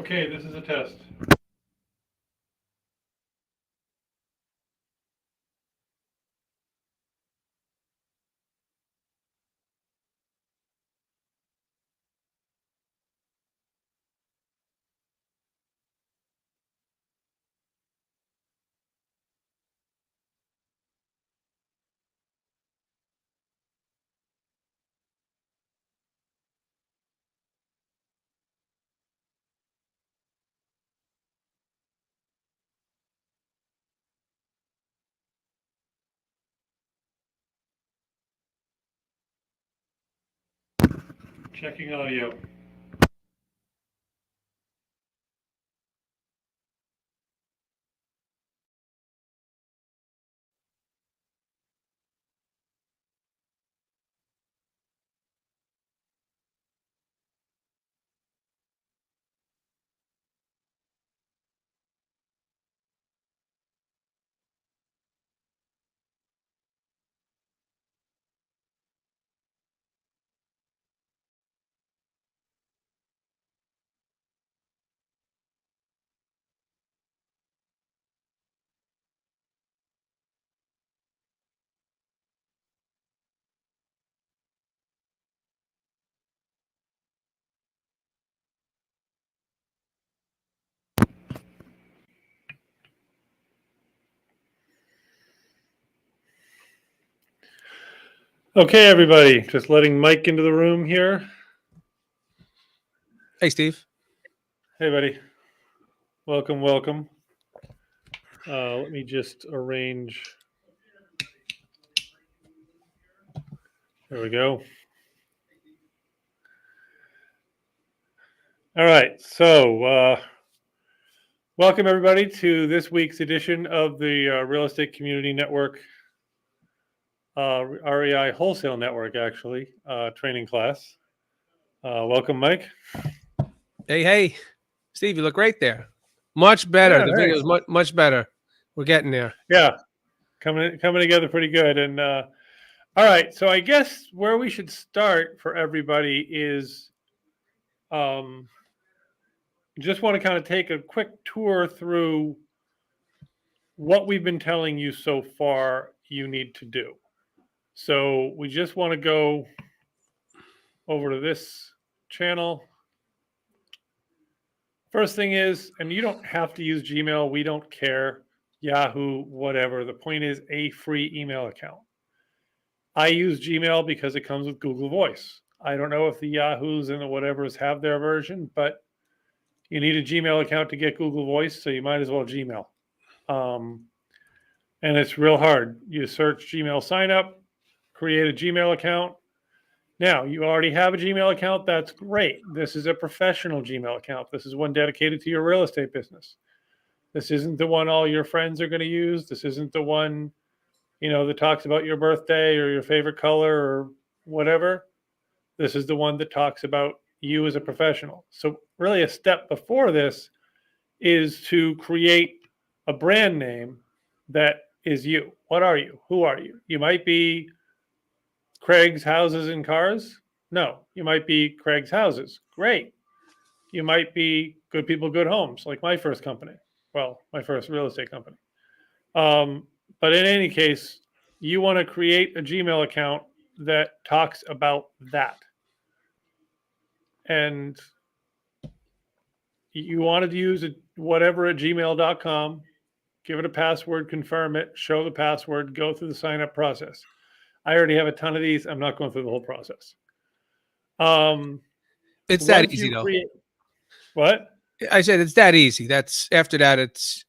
Okay, this is a test. Checking audio. Okay, everybody, just letting Mike into the room here. Hey, Steve. Hey, buddy. Welcome, welcome. Let me just arrange. There we go. All right, so welcome everybody to this week's edition of the Real Estate Community Network, REI Wholesale Network, actually, training class. Welcome, Mike. Hey, Steve, you look great there. Much better. Yeah, The video is much better. We're getting there. Yeah, coming together pretty good. And all right, so I guess where we should start for everybody is just want to kind of take a quick tour through what we've been telling you so far you need to do. So we just want to go over to this channel. First thing is, and you don't have to use Gmail, we don't care, Yahoo, whatever. The point is a free email account. I use Gmail because it comes with Google Voice. I don't know if the Yahoos and the whatevers have their version, but you need a Gmail account to get Google Voice, so you might as well Gmail. And it's real hard. You search Gmail sign up, create a Gmail account. Now, you already have a Gmail account. That's great. This is a professional Gmail account. This is one dedicated to your real estate business. This isn't the one all your friends are going to use. This isn't the one, that talks about your birthday or your favorite color or whatever. This is the one that talks about you as a professional. So really a step before this is to create a brand name that is you. What are you? Who are you? You might be Craig's Houses and Cars. No, you might be Craig's Houses. Great. You might be Good People, Good Homes, like my first company. Well, my first real estate company. But in any case, you want to create a Gmail account that talks about that. And you wanted to use whatever at gmail.com, give it a password, confirm it, show the password, go through the sign up process. I already have a ton of these. I'm not going through the whole process. It's that easy, though. What? I said it's that easy. That's after that. It's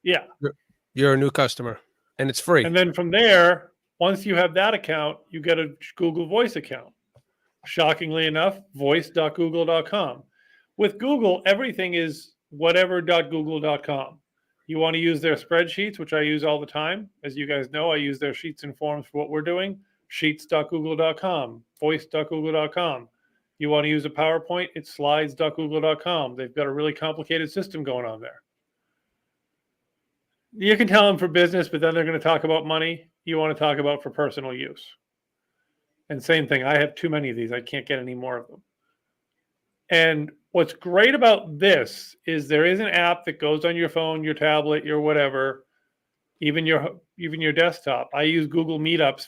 you're a new customer, and it's free. And then from there, once you have that account, you get a Google Voice account. Shockingly enough, voice.google.com. With Google, everything is whatever.google.com. You want to use their spreadsheets, which I use all the time. As you guys know, I use their sheets and forms for what we're doing. Sheets.google.com, voice.google.com. You want to use a PowerPoint, it's slides.google.com. They've got a really complicated system going on there. You can tell them for business, but then they're going to talk about money. You want to talk about for personal use. And same thing, I have too many of these. I can't get any more of them. And What's great about this is there is an app that goes on your phone, your tablet, your whatever, even your desktop. I use Google Meetups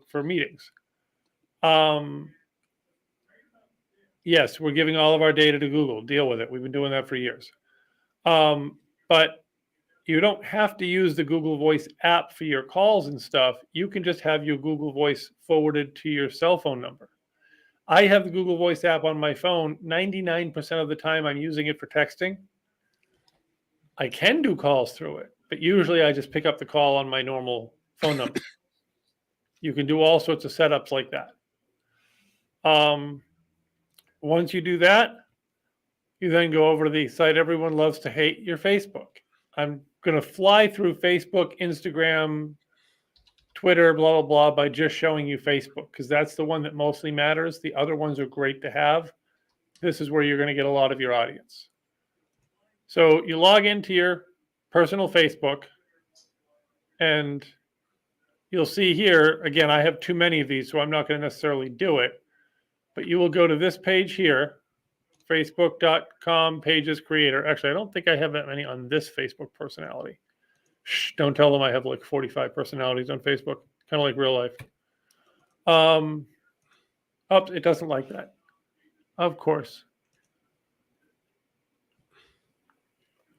for meetings. Yes, we're giving all of our data to Google. Deal with it. We've been doing that for years. But you don't have to use the Google Voice app for your calls and stuff. You can just have your Google Voice forwarded to your cell phone number. I have the Google Voice app on my phone. 99% of the time I'm using it for texting. I can do calls through it, but usually I just pick up the call on my normal phone number. You can do all sorts of setups like that. Once you do that, you then go over to the site everyone loves to hate, your Facebook. I'm going to fly through Facebook, Instagram, Twitter, blah, blah, blah, by just showing you Facebook, because that's the one that mostly matters. The other ones are great to have. This is where you're going to get a lot of your audience. So you log into your personal Facebook, and you'll see here, again, I have too many of these, so I'm not going to necessarily do it. But you will go to this page here, facebook.com pages creator. Actually, I don't think I have that many on this Facebook personality. Shh, don't tell them I have like 45 personalities on Facebook, kind of like real life. Oh, it doesn't like that. Of course.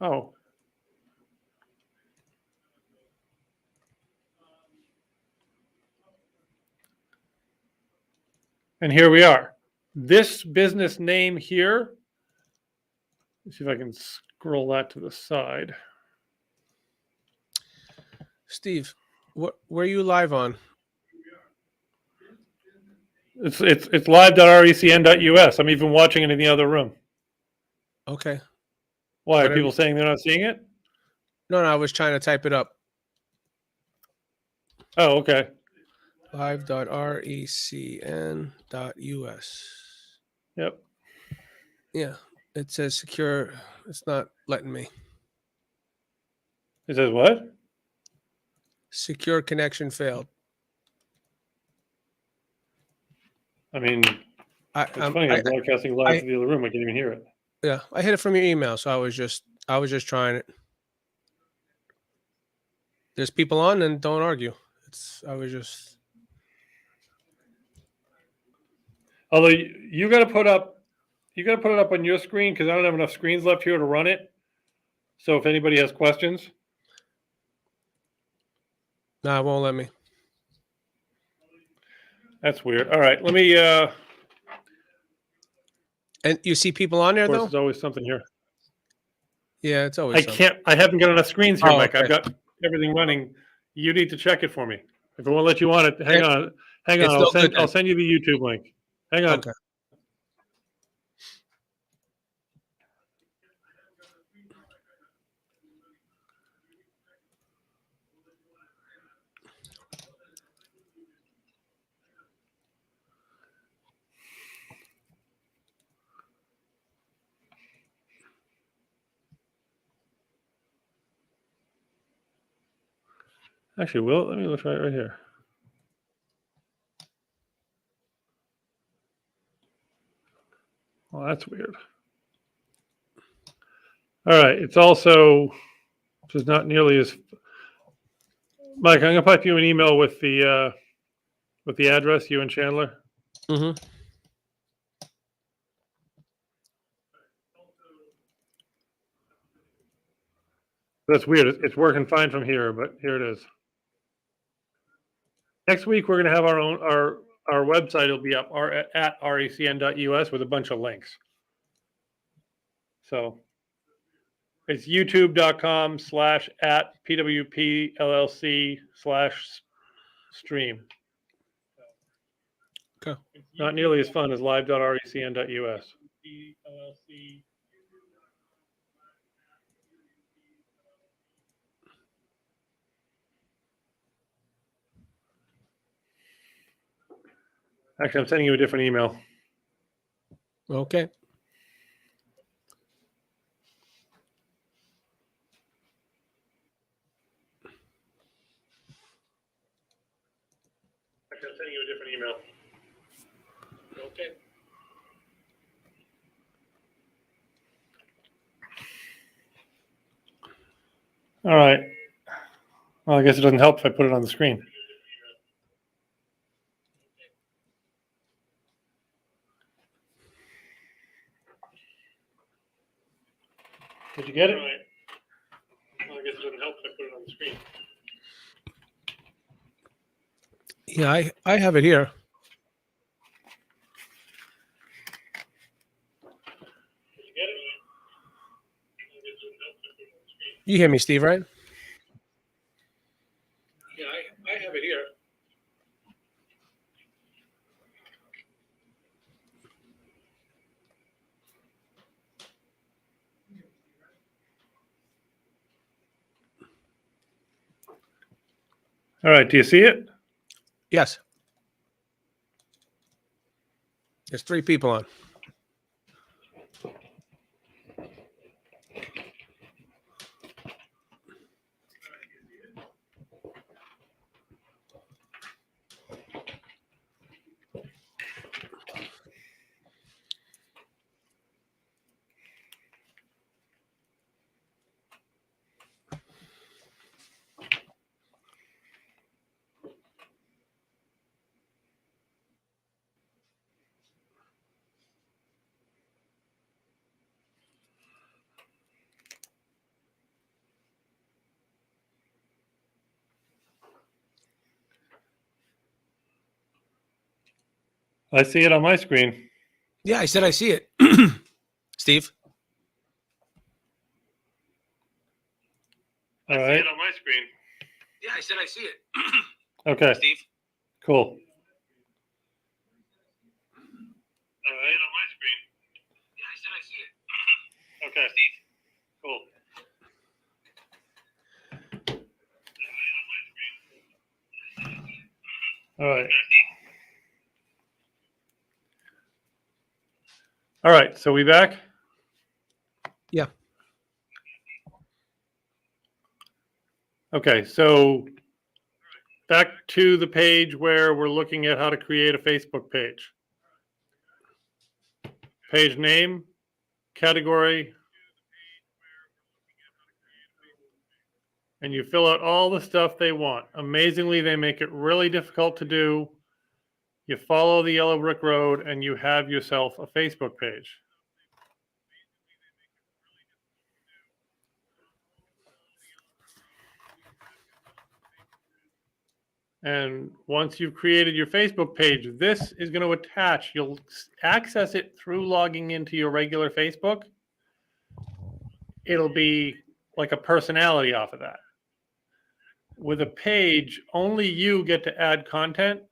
Oh. And here we are. This business name here, let's see if I can scroll that to the side. Steve, where are you live on? It's live.recn.us. I'm even watching it in the other room. Okay. Why are people saying they're not seeing it? No, I was trying to type it up. Oh, okay. Live.recn.us. Yep. Yeah. It says secure. It's not letting me. It says what? Secure connection failed. I mean, it's funny. I'm broadcasting live to the other room. I can't even hear it. Yeah, I hit it from your email, so I was just trying it. There's people on, and don't argue. Although you got to put it up on your screen, because I don't have enough screens left here to run it. So if anybody has questions, no, it won't let me. That's weird. All right, let me. And you see people on there, of course, though? there's always something here. Yeah, it's always. I haven't got enough screens here, Mike. Okay. I've got everything running. You need to check it for me. If it won't let you on it, hang on. I'll send you the YouTube link. Hang on. Okay. Actually, let me look right here. Well, that's weird. All right, it's also just not nearly as. Mike, I'm gonna pipe you an email with the address, you and Chandler. Mm-hmm. That's weird. It's working fine from here, but here it is. Next week we're gonna have our website will be up at recn.us with a bunch of links. So it's youtube.com/@pwpllc/stream. Okay. Not nearly as fun as live.recn.us. Actually, I'm sending you a different email. Okay. Actually, I'm sending you a different email. Okay. All right. Well, I guess it doesn't help if I put it on the screen. Did you get it? Well, I guess it doesn't help if I put it on the screen. Yeah, I have it here. Did you get it? You hear me, Steve, right? Yeah, I have it here. All right. Do you see it? Yes. There's 3 people on. I see it on my screen. Yeah, I said I see it. Steve? All right. I see it on my screen. Yeah, I said I see it. Okay. Steve? Cool. All right. On my screen. Yeah, I said I see it. Okay. Steve? Cool. All right. All right. So we back? Yeah. Okay. So back to the page where we're looking at how to create a Facebook page. Page name, category, and you fill out all the stuff they want. Amazingly, they make it really difficult to do. You follow the yellow brick road and you have yourself a Facebook page. And once you've created your Facebook page, this is going to attach. You'll access it through logging into your regular Facebook. It'll be like a personality off of that. With a page, only you get to add content,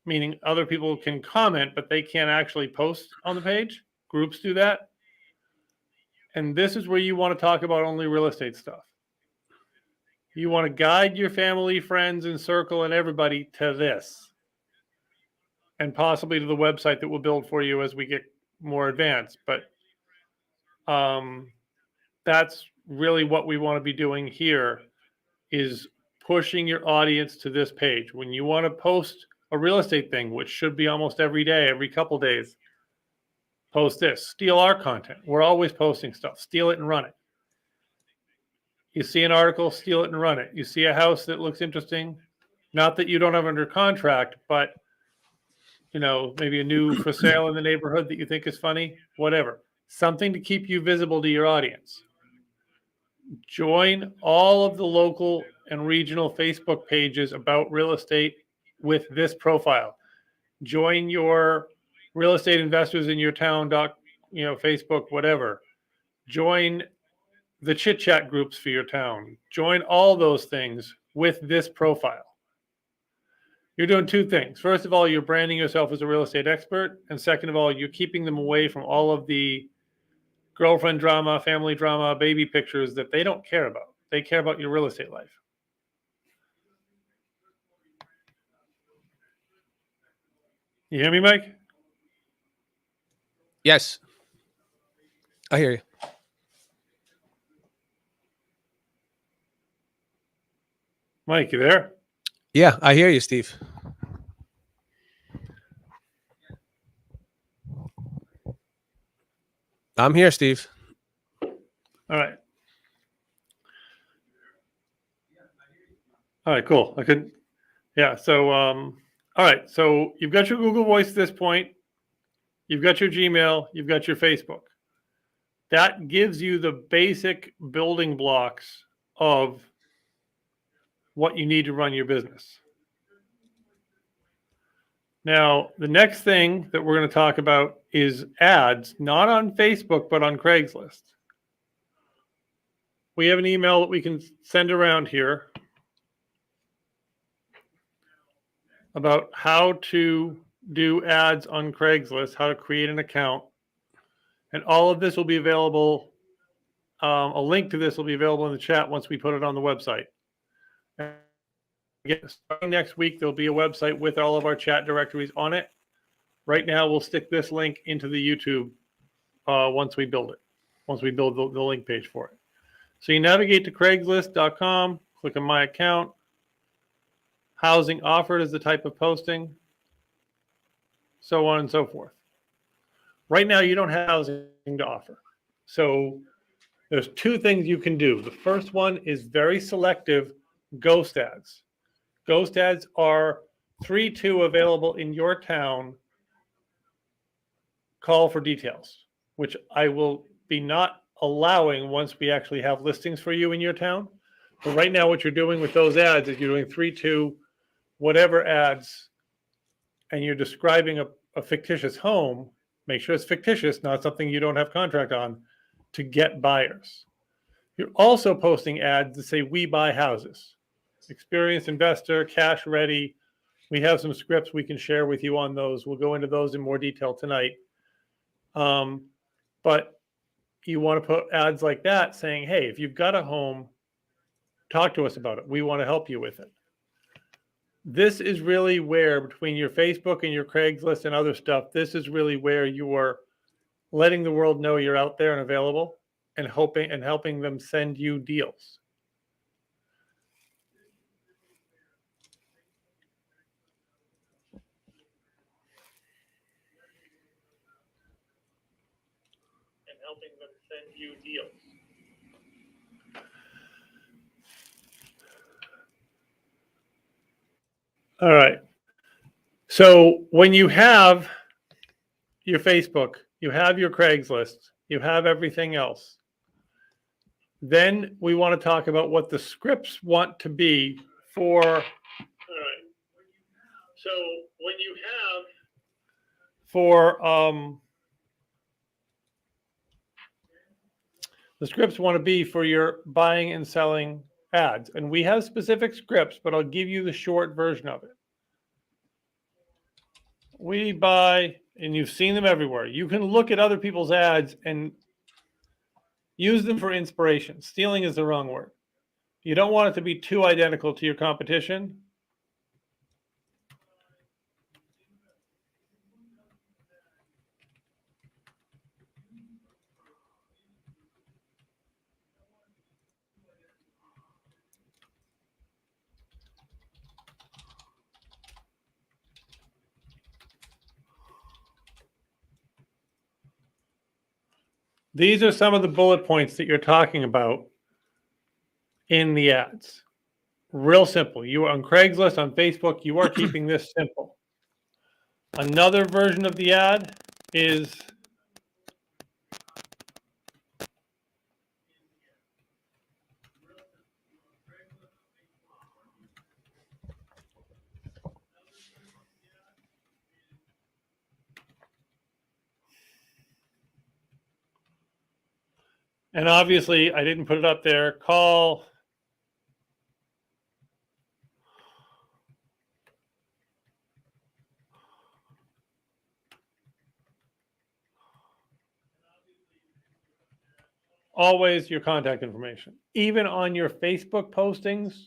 meaning other people can comment, but they can't actually post on the page. Groups do that. And this is where you want to talk about only real estate stuff. You want to guide your family, friends, and circle and everybody to this, and possibly to the website that we'll build for you as we get more advanced. But that's really what we want to be doing here, is pushing your audience to this page. When you want to post a real estate thing, which should be almost every day, every couple days, post this. Steal our content. We're always posting stuff. Steal it and run it. You see an article, steal it and run it. You see a house that looks interesting, not that you don't have under contract, but maybe a new for sale in the neighborhood that you think is funny, whatever. Something to keep you visible to your audience. Join all of the local and regional Facebook pages about real estate with this profile. Join your real estate investors in your town, Facebook, whatever. Join the chit chat groups for your town. Join all those things with this profile. You're doing 2 things. First of all, you're branding yourself as a real estate expert. And second of all, you're keeping them away from all of the girlfriend drama, family drama, baby pictures that they don't care about. They care about your real estate life. You hear me, Mike? Yes. I hear you. Mike, you there? Yeah, I hear you, Steve. I'm here, Steve. All right. All right, cool. Yeah. So, all right. So you've got your Google Voice at this point. You've got your Gmail. You've got your Facebook. That gives you the basic building blocks of what you need to run your business. Now, the next thing that we're going to talk about is ads, not on Facebook, but on Craigslist. We have an email that we can send around here about how to do ads on Craigslist, how to create an account. And all of this will be available. A link to this will be available in the chat once we put it on the website. Again, starting next week, there'll be a website with all of our chat directories on it. Right now, we'll stick this link into the YouTube once we build it, once we build the link page for it. So you navigate to Craigslist.com, click on My Account. Housing offered is the type of posting, so on and so forth. Right now, you don't have housing to offer. So there's two things you can do. The first one is very selective ghost ads. Ghost ads are 3-2 available in your town. Call for details, which I will be not allowing once we actually have listings for you in your town. But right now, what you're doing with those ads is you're doing 3-2 whatever ads, and you're describing a fictitious home. Make sure it's fictitious, not something you don't have contract on, to get buyers. You're also posting ads that say, "We buy houses." Experienced investor, cash ready. We have some scripts we can share with you on those. We'll go into those in more detail tonight. But you want to put ads like that saying, "Hey, if you've got a home, talk to us about it. We want to help you with it." This is really where, between your Facebook and your Craigslist and other stuff, this is really where you are letting the world know you're out there and available, and helping them send you deals. All right. So when you have your Facebook, you have your Craigslist, you have everything else, then we want to talk about what the scripts want to be for. All right. So when you have the scripts want to be for your buying and selling ads, and we have specific scripts, but I'll give you the short version of it. We buy, and you've seen them everywhere. You can look at other people's ads and use them for inspiration. Stealing is the wrong word. You don't want it to be too identical to your competition. These are some of the bullet points that you're talking about in the ads. Real simple. You are on Craigslist, on Facebook, you are keeping this simple. Another version of the ad is and obviously I didn't put it up there. Call always your contact information. Even on your Facebook postings,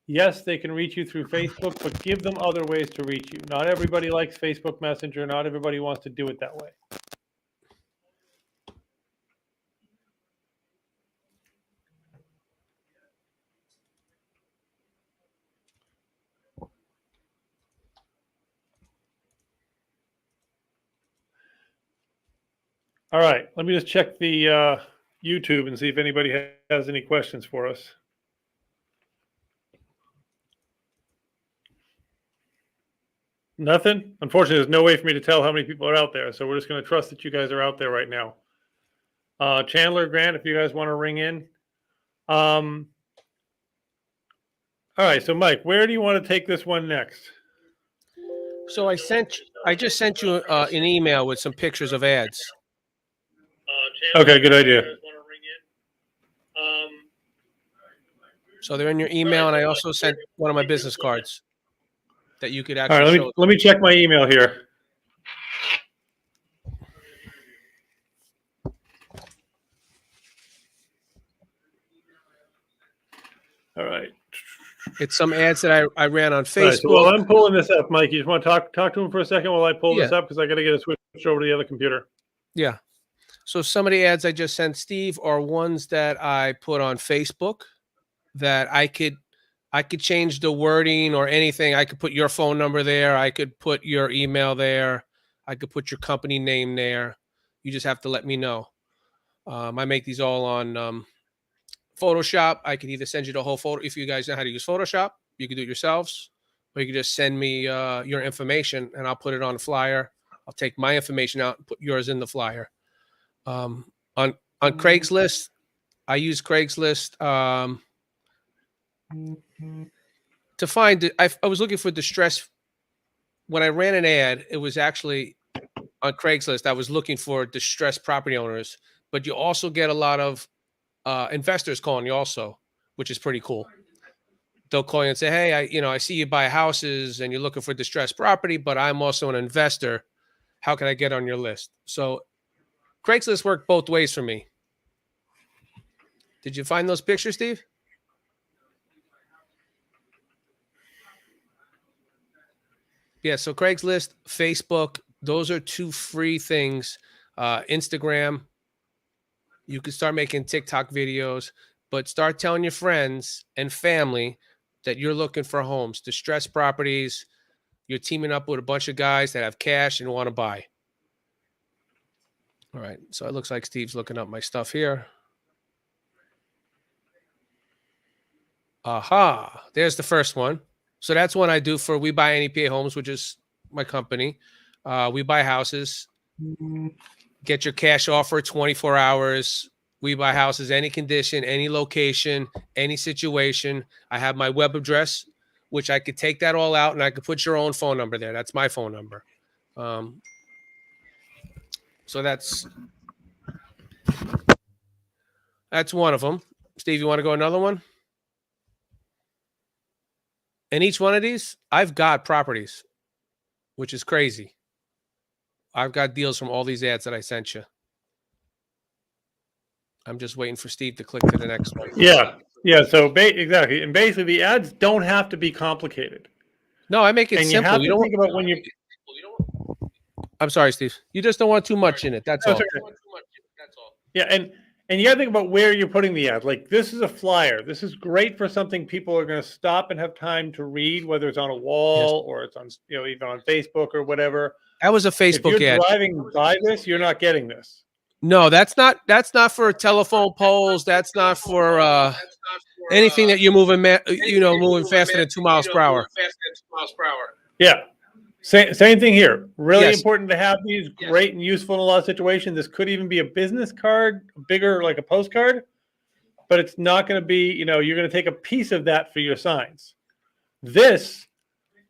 yes, they can reach you through Facebook, but give them other ways to reach you. Not everybody likes Facebook Messenger. Not everybody wants to do it that way. All right, let me just check the YouTube and see if anybody has any questions for us. Nothing? Unfortunately, there's no way for me to tell how many people are out there. So we're just going to trust that you guys are out there right now. Chandler, Grant, if you guys want to ring in. All right. So Mike, where do you want to take this one next? So I just sent you an email with some pictures of ads. Okay, good idea. So they're in your email, and I also sent one of my business cards that you could All actually right, let me check my email here. All right. It's some ads that I ran on Facebook. Right, so while I'm pulling this up, Mike, you just want to talk to him for a second while I pull this up because I got to get it switched over to the other computer. Yeah. So some of the ads I just sent Steve are ones that I put on Facebook that I could change the wording or anything. I could put your phone number there. I could put your email there. I could put your company name there. You just have to let me know. I make these all on Photoshop. I could either send you the whole photo. If you guys know how to use Photoshop, you can do it yourselves, or you can just send me your information and I'll put it on a flyer. I'll take my information out and put yours in the flyer. On Craigslist, I use Craigslist to find it. I was looking for distress. When I ran an ad, it was actually on Craigslist. I was looking for distressed property owners, but you also get a lot of investors calling you also, which is pretty cool. They'll call you and say, hey, I see you buy houses and you're looking for distressed property, but I'm also an investor. How can I get on your list? So Craigslist worked both ways for me. Did you find those pictures, Steve? Yeah, so Craigslist, Facebook, those are two free things. Instagram, you can start making TikTok videos, but start telling your friends and family that you're looking for homes, distressed properties. You're teaming up with a bunch of guys that have cash and want to buy. All right, so it looks like Steve's looking up my stuff here. Aha, there's the first one. So that's one I do for We Buy NEPA Homes, which is my company. We buy houses. Get your cash offer 24 hours. We buy houses, any condition, any location, any situation. I have my web address, which I could take that all out and I could put your own phone number there. That's my phone number. So that's one of them. Steve, you want to go another one? And each one of these, I've got properties, which is crazy. I've got deals from all these ads that I sent you. I'm just waiting for Steve to click to the next one. Yeah. So exactly, and basically, the ads don't have to be complicated. No, I make it simple. You have to think about when you. I'm sorry, Steve. You just don't want too much in it. That's all. Yeah, and you got to think about where you're putting the ad. Like, this is a flyer. This is great for something people are going to stop and have time to read, whether it's on a wall or it's on, even on Facebook or whatever. That was a Facebook ad. If you're driving by this, you're not getting this. No, that's not for telephone poles. That's not for anything that you're moving, moving faster than 2 miles per hour. Yeah. Same thing here. Really important to have these. Great and useful in a lot of situations. This could even be a business card, bigger like a postcard, but it's not going to be, you're going to take a piece of that for your signs. This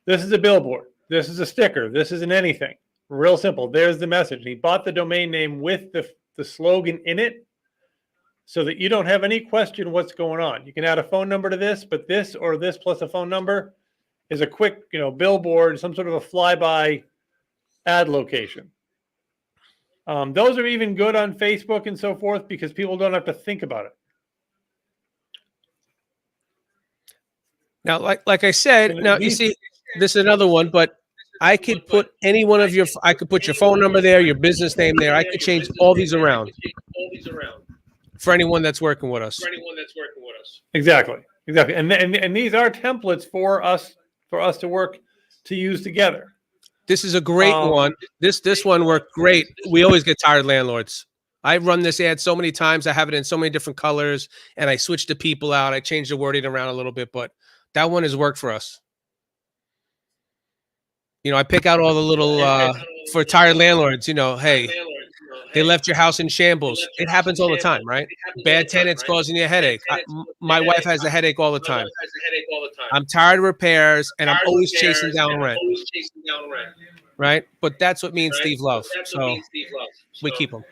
is a billboard. This is a sticker. This isn't anything. Real simple. There's the message. He bought the domain name with the slogan in it so that you don't have any question what's going on. You can add a phone number to this, but this or this plus a phone number is a quick, billboard, some sort of a flyby ad location. Those are even good on Facebook and so forth because people don't have to think about it. Now, like I said, you see, this is another one, but I could put I could put your phone number there, your business name there. I could change all these around for anyone that's working with us. Exactly. And these are templates for us to work to use together. This is a great one. This one worked great. We always get tired landlords. I run this ad so many times. I have it in so many different colors, and I switch the people out. I change the wording around a little bit, but that one has worked for us. I pick out all the little for retired landlords. Hey, they left your house in shambles. It happens all the time, right? Bad tenants causing you a headache. My wife has a headache all the time. I'm tired of repairs, and I'm always chasing down rent. Right? But that's what me and Steve love. So we keep them.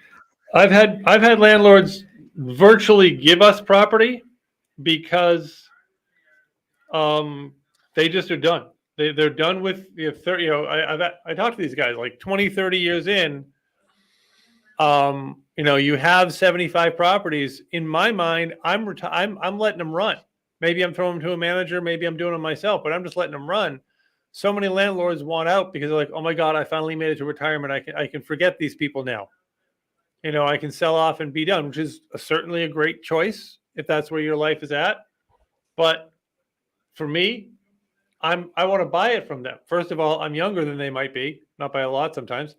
I've had landlords virtually give us property because they just are done. They're done with I talked to these guys like 20, 30 years in. You have 75 properties. In my mind, I'm letting them run. Maybe I'm throwing them to a manager. Maybe I'm doing them myself, but I'm just letting them run. So many landlords want out because they're like, oh my God, I finally made it to retirement. I can forget these people now. I can sell off and be done, which is certainly a great choice if that's where your life is at. But for me, I want to buy it from them. First of all, I'm younger than they might be, not by a lot sometimes.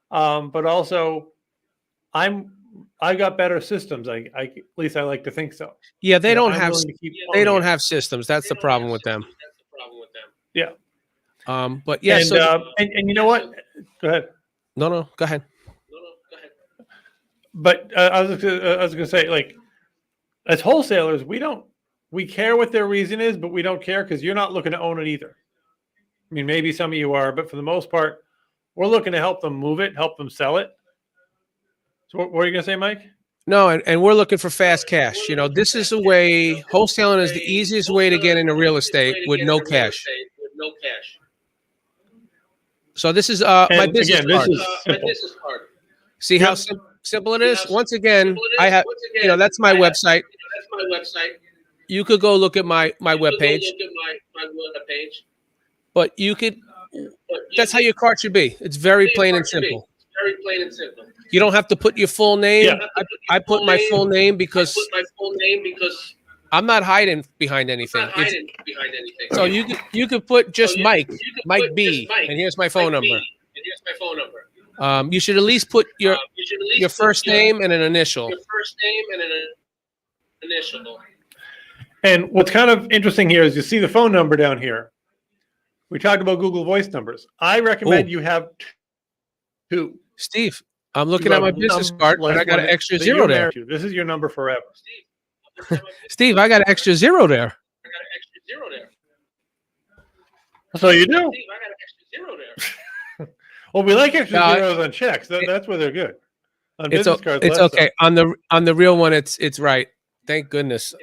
But also I got better systems. At least I like to think so. Yeah, they don't have systems. That's the problem with them. Yeah. But yeah, and you know what? Go ahead. No, go ahead. But I was going to say, like, as wholesalers, we care what their reason is, but we don't care because you're not looking to own it either. I mean, maybe some of you are, but for the most part, we're looking to help them move it, help them sell it. So what were you going to say, Mike? No, and we're looking for fast cash. This is a way, wholesaling is the easiest way to get into real estate with no cash. So this is my business card. See how simple it is? Once again, I have, that's my website. You could go look at my webpage. But that's how your card should be. It's very plain and simple. You don't have to put your full name. Yeah. I put my full name because I'm not hiding behind anything. So you could put just Mike B, and here's my phone number. You should at least put your first name and an initial. And what's kind of interesting here is you see the phone number down here. We talked about Google Voice numbers. I recommend you have two. Steve, I'm looking at my business card, and I got an extra zero there. This is your number forever. Steve, I got an extra zero there. So you do? Well, we like extra zeros on checks. That's where they're good. On business cards, it's okay. So. On the real one, it's right. Thank goodness.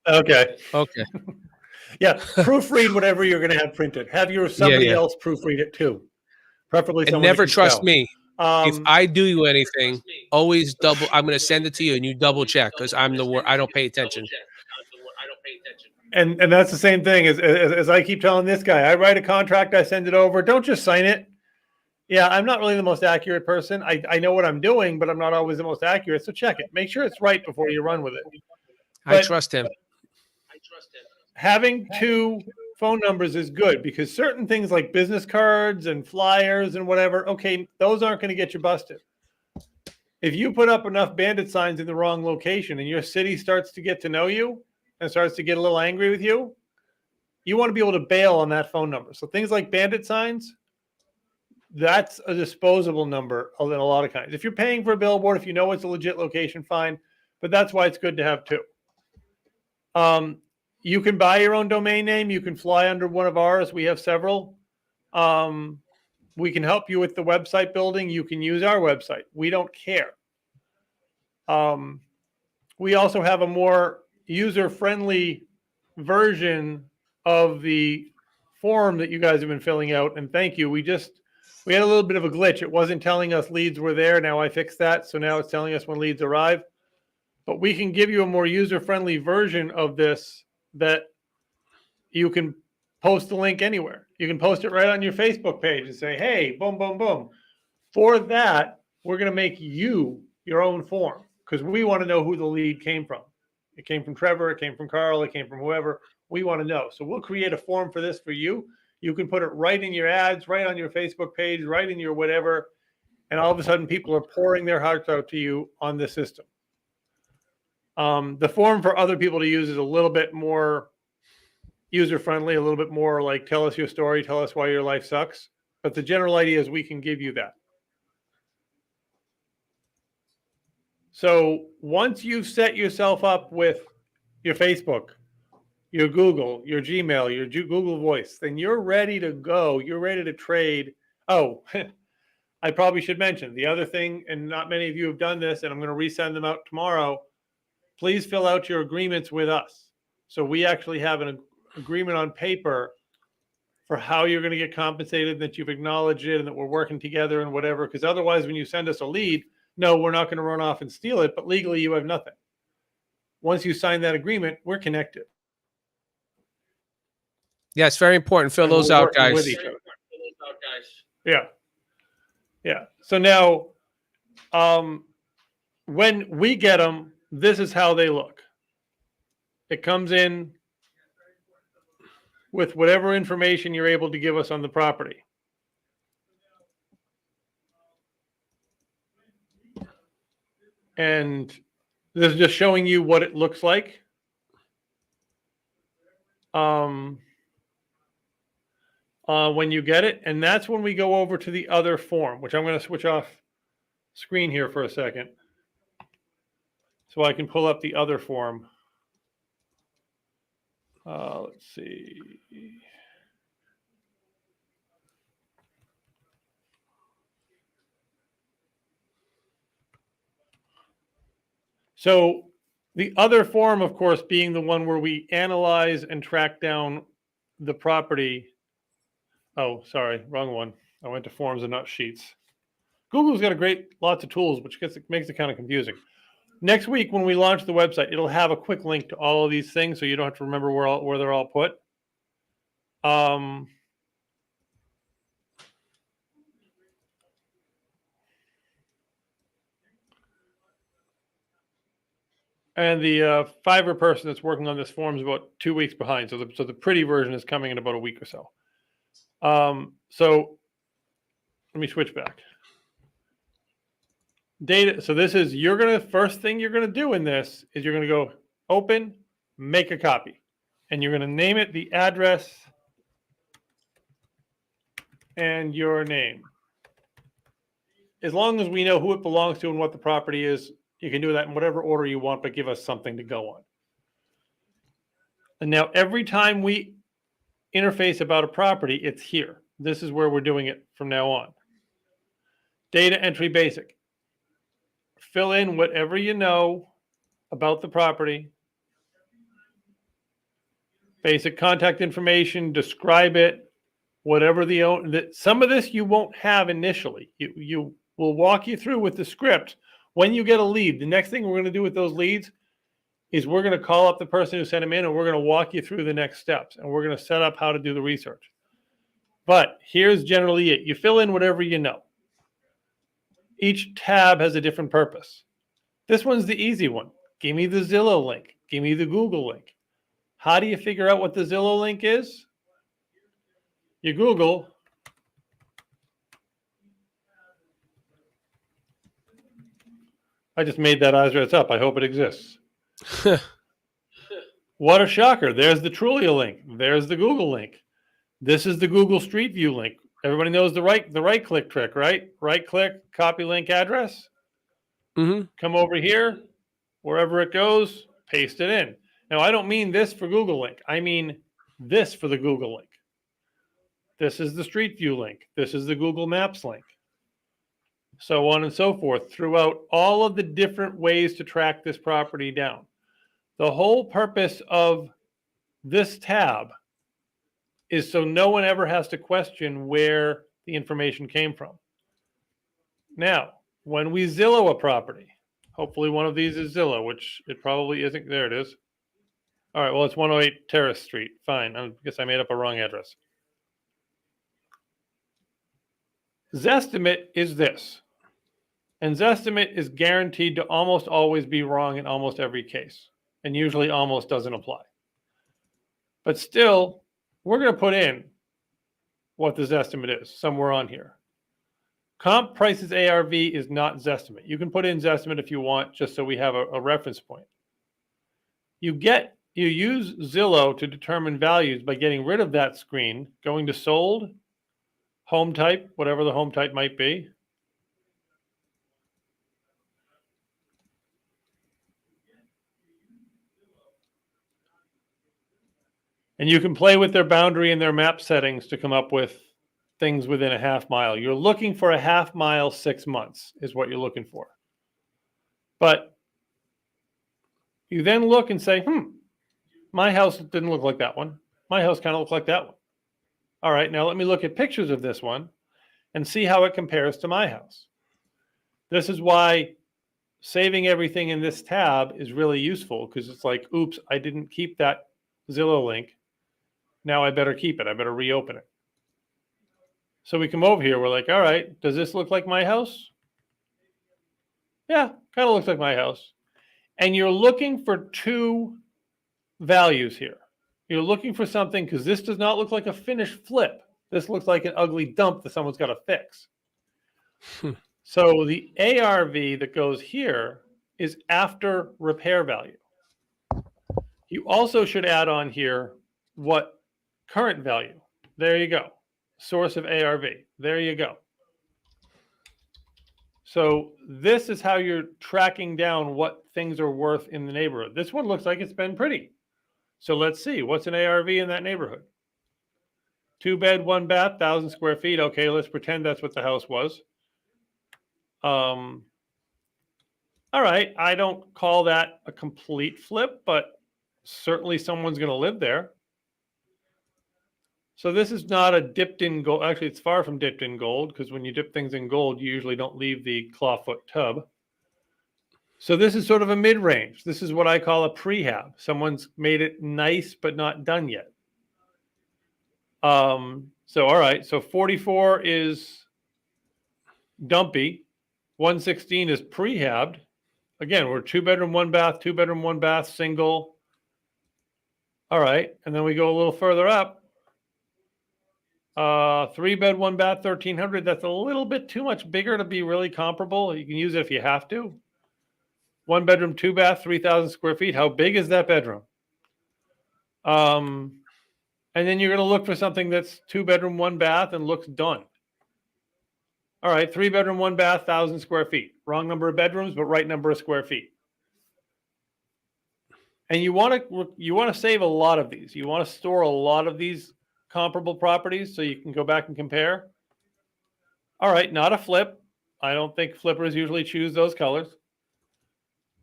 Okay. Yeah, proofread whatever you're going to have printed. Have somebody else proofread it too, preferably. And never trust me. If I do you anything, always double. I'm going to send it to you, and you double check because I'm I don't pay attention. And that's the same thing as I keep telling this guy. I write a contract, I send it over. Don't just sign it. Yeah, I'm not really the most accurate person. I know what I'm doing, but I'm not always the most accurate. So check it. Make sure it's right before you run with it. I trust him. Having two phone numbers is good because certain things like business cards and flyers and whatever, okay, those aren't going to get you busted. If you put up enough bandit signs in the wrong location and your city starts to get to know you and starts to get a little angry with you, you want to be able to bail on that phone number. So things like bandit signs, that's a disposable number in a lot of kinds. If you're paying for a billboard, if you know it's a legit location, fine. But that's why it's good to have two. You can buy your own domain name. You can fly under one of ours. We have several. We can help you with the website building. You can use our website. We don't care. We also have a more user-friendly version of the form that you guys have been filling out. And thank you. We had a little bit of a glitch. It wasn't telling us leads were there. Now I fixed that. So now it's telling us when leads arrive. But we can give you a more user-friendly version of this that you can post the link anywhere. You can post it right on your Facebook page and say, hey, boom, boom, boom. For that, we're going to make you your own form because we want to know who the lead came from. It came from Trevor. It came from Carl. It came from whoever. We want to know. So we'll create a form for this for you. You can put it right in your ads, right on your Facebook page, right in your whatever. And all of a sudden, people are pouring their hearts out to you on the system. The form for other people to use is a little bit more, user-friendly, a little bit more like tell us your story, tell us why your life sucks. But the general idea is we can give you that. So once you've set yourself up with your Facebook, your Google, your Gmail, your Google Voice, then you're ready to go. You're ready to trade. Oh, I probably should mention the other thing, and not many of you have done this, and I'm going to resend them out tomorrow. Please fill out your agreements with us. So we actually have an agreement on paper for how you're going to get compensated, that you've acknowledged it and that we're working together and whatever. Because otherwise, when you send us a lead, no, we're not going to run off and steal it, but legally you have nothing. Once you sign that agreement, we're connected. Yeah, it's very important. Fill those out, guys. Yeah. Yeah. So now, when we get them, this is how they look. It comes in with whatever information you're able to give us on the property. And this is just showing you what it looks like. When you get it. And that's when we go over to the other form, which I'm going to switch off screen here for a second so I can pull up the other form. Let's see. So the other form, of course, being the one where we analyze and track down the property. Oh, sorry, wrong one. I went to forms and not sheets. Google's got lots of tools, which makes it kind of confusing. Next week, when we launch the website, it'll have a quick link to all of these things, so you don't have to remember where they're all put. And the Fiverr person that's working on this form is about 2 weeks behind. So the pretty version is coming in about a week or so. So let me switch back. Data. So this is, first thing you're going to do in this is you're going to go open, make a copy. And you're going to name it the address and your name. As long as we know who it belongs to and what the property is, you can do that in whatever order you want, but give us something to go on. And now every time we interface about a property, it's here. This is where we're doing it from now on. Data entry basic. Fill in whatever you know about the property. Basic contact information, describe it, whatever some of this you won't have initially. You will walk you through with the script. When you get a lead, the next thing we're going to do with those leads is we're going to call up the person who sent them in, and we're going to walk you through the next steps, and we're going to set up how to do the research. But here's generally it. You fill in whatever you know. Each tab has a different purpose. This one's the easy one. Give me the Zillow link. Give me the Google link. How do you figure out what the Zillow link is? You Google. I just made that address up. I hope it exists. What a shocker. There's the Trulia link. There's the Google link. This is the Google Street View link. Everybody knows the right click trick, right? Right click, copy link address. Mm-hmm. Come over here, wherever it goes, paste it in. Now, I don't mean this for Google link. I mean this for the Google link. This is the Street View link. This is the Google Maps link. So on and so forth, throughout all of the different ways to track this property down. The whole purpose of this tab is so no one ever has to question where the information came from. Now, when we Zillow a property, hopefully one of these is Zillow, which it probably isn't. There it is. All right, well, it's 108 Terrace Street. Fine. I guess I made up a wrong address. Zestimate is this. And Zestimate is guaranteed to almost always be wrong in almost every case. And usually almost doesn't apply. But still, we're going to put in what the Zestimate is somewhere on here. Comp prices ARV is not Zestimate. You can put in Zestimate if you want, just so we have a reference point. You get you use Zillow to determine values by getting rid of that screen, going to sold, home type, whatever the home type might be. And you can play with their boundary and their map settings to come up with things within a half mile. You're looking for a half mile, 6 months is what you're looking for. But you then look and say, my house didn't look like that one. My house kind of looked like that one. All right, now let me look at pictures of this one and see how it compares to my house. This is why saving everything in this tab is really useful, because it's like, oops, I didn't keep that Zillow link. Now I better keep it. I better reopen it. So we come over here. We're like, all right, does this look like my house? Yeah, kind of looks like my house. And you're looking for two values here. You're looking for something, because this does not look like a finished flip. This looks like an ugly dump that someone's got to fix. So the ARV that goes here is after repair value. You also should add on here what current value. There you go. Source of ARV. There you go. So this is how you're tracking down what things are worth in the neighborhood. This one looks like it's been pretty. So let's see, what's an ARV in that neighborhood? 2 bed, 1 bath, 1,000 square feet. Okay, let's pretend that's what the house was. All right, I don't call that a complete flip, but certainly someone's going to live there. So this is not a dipped in gold. Actually, it's far from dipped in gold, because when you dip things in gold, you usually don't leave the clawfoot tub. So this is sort of a mid-range. This is what I call a prehab. Someone's made it nice, but not done yet. So, all right. So 44 is dumpy. 116 is prehabbed. Again, we're 2 bedroom, 1 bath, 2 bedroom, 1 bath, single. All right. And then we go a little further up. 3 bed, 1 bath, 1,300. That's a little bit too much bigger to be really comparable. You can use it if you have to. 1 bedroom, 2 bath, 3,000 square feet. How big is that bedroom? And then you're going to look for something that's 2 bedroom, 1 bath and looks done. All right, 3 bedroom, 1 bath, 1,000 square feet. Wrong number of bedrooms, but right number of square feet. And you want to save a lot of these. You want to store a lot of these comparable properties so you can go back and compare. All right, not a flip. I don't think flippers usually choose those colors.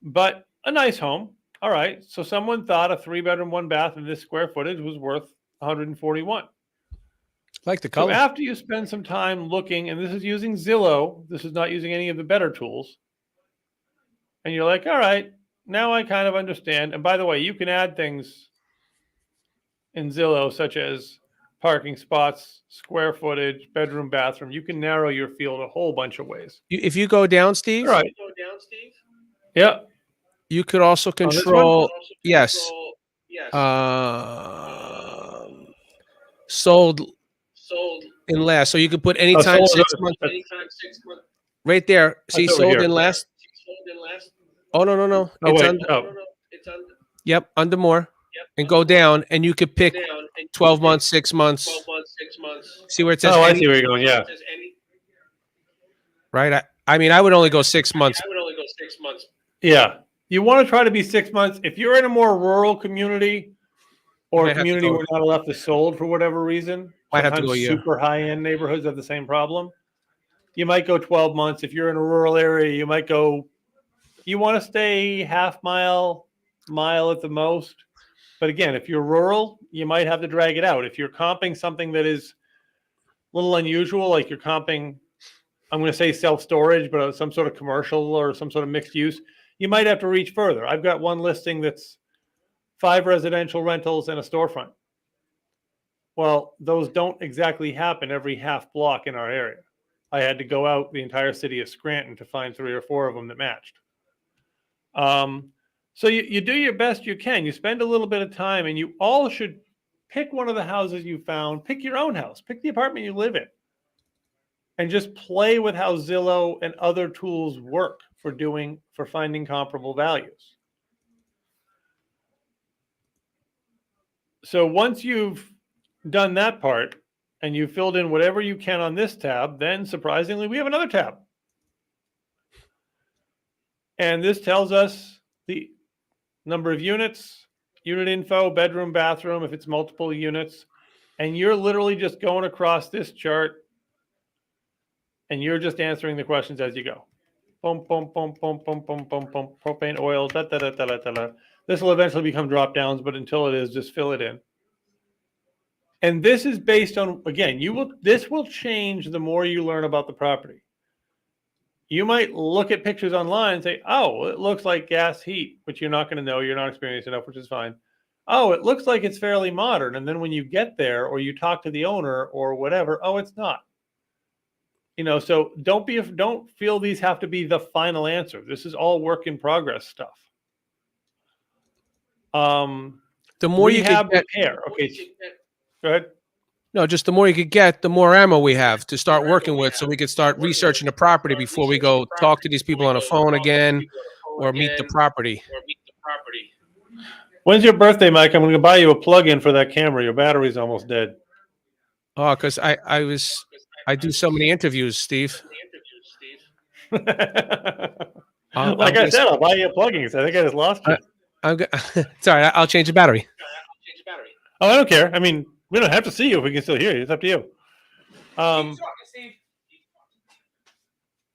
But a nice home. All right, so someone thought a 3 bedroom, 1 bath in this square footage was worth 141. Like the color. So after you spend some time looking, and this is using Zillow, this is not using any of the better tools, and you're like, all right, now I kind of understand. And by the way, you can add things in Zillow, such as parking spots, square footage, bedroom, bathroom. You can narrow your field a whole bunch of ways. If you go down, Steve. All right. Yeah. You could also control. Yes. Sold in last. So you could put anytime 6 months. Right there. See, sold in last. Oh, no. It's under. Yep, under more. And go down, and you could pick 12 months, 6 months. See where it says? Oh, I see where you're going. Yeah. Right. I mean, I would only go 6 months. Yeah. You want to try to be 6 months. If you're in a more rural community or a community where not a lot is sold for whatever reason, might have to go super high-end neighborhoods have the same problem. You might go 12 months. If you're in a rural area, you might go, you want to stay half mile at the most. But again, if you're rural, you might have to drag it out. If you're comping something that is a little unusual, like you're comping, I'm going to say self-storage, but some sort of commercial or some sort of mixed use, you might have to reach further. I've got one listing that's 5 residential rentals and a storefront. Well, those don't exactly happen every half block in our area. I had to go out the entire city of Scranton to find 3 or 4 of them that matched. So you do your best you can. You spend a little bit of time, and you all should pick one of the houses you found. Pick your own house. Pick the apartment you live in. And just play with how Zillow and other tools work for finding comparable values. So once you've done that part and you filled in whatever you can on this tab, then surprisingly, we have another tab. And this tells us the number of units, unit info, bedroom, bathroom, if it's multiple units. And you're literally just going across this chart and you're just answering the questions as you go. Boom, boom, boom, boom, boom, boom, boom, boom, propane, oil, da, da, da, da, da, da. This will eventually become drop downs, but until it is, just fill it in. And this is based on, again, this will change the more you learn about the property. You might look at pictures online and say, oh, it looks like gas heat, which you're not going to know. You're not experienced enough, which is fine. Oh, it looks like it's fairly modern. And then when you get there or you talk to the owner or whatever, oh, it's not. So don't feel these have to be the final answer. This is all work in progress stuff. The more you can get, repair. Okay, go ahead. No, just the more you could get, the more ammo we have to start working with, so we could start researching the property before we go talk to these people on the phone again or meet the property. When's your birthday, Mike? I'm going to buy you a plug-in for that camera. Your battery's almost dead. Oh, because I do so many interviews, Steve. Like I said, I'll buy you a plug-in. I think I just lost you. It's all right. I'll change the battery. Oh, I don't care. I mean, we don't have to see you if we can still hear you. It's up to you. All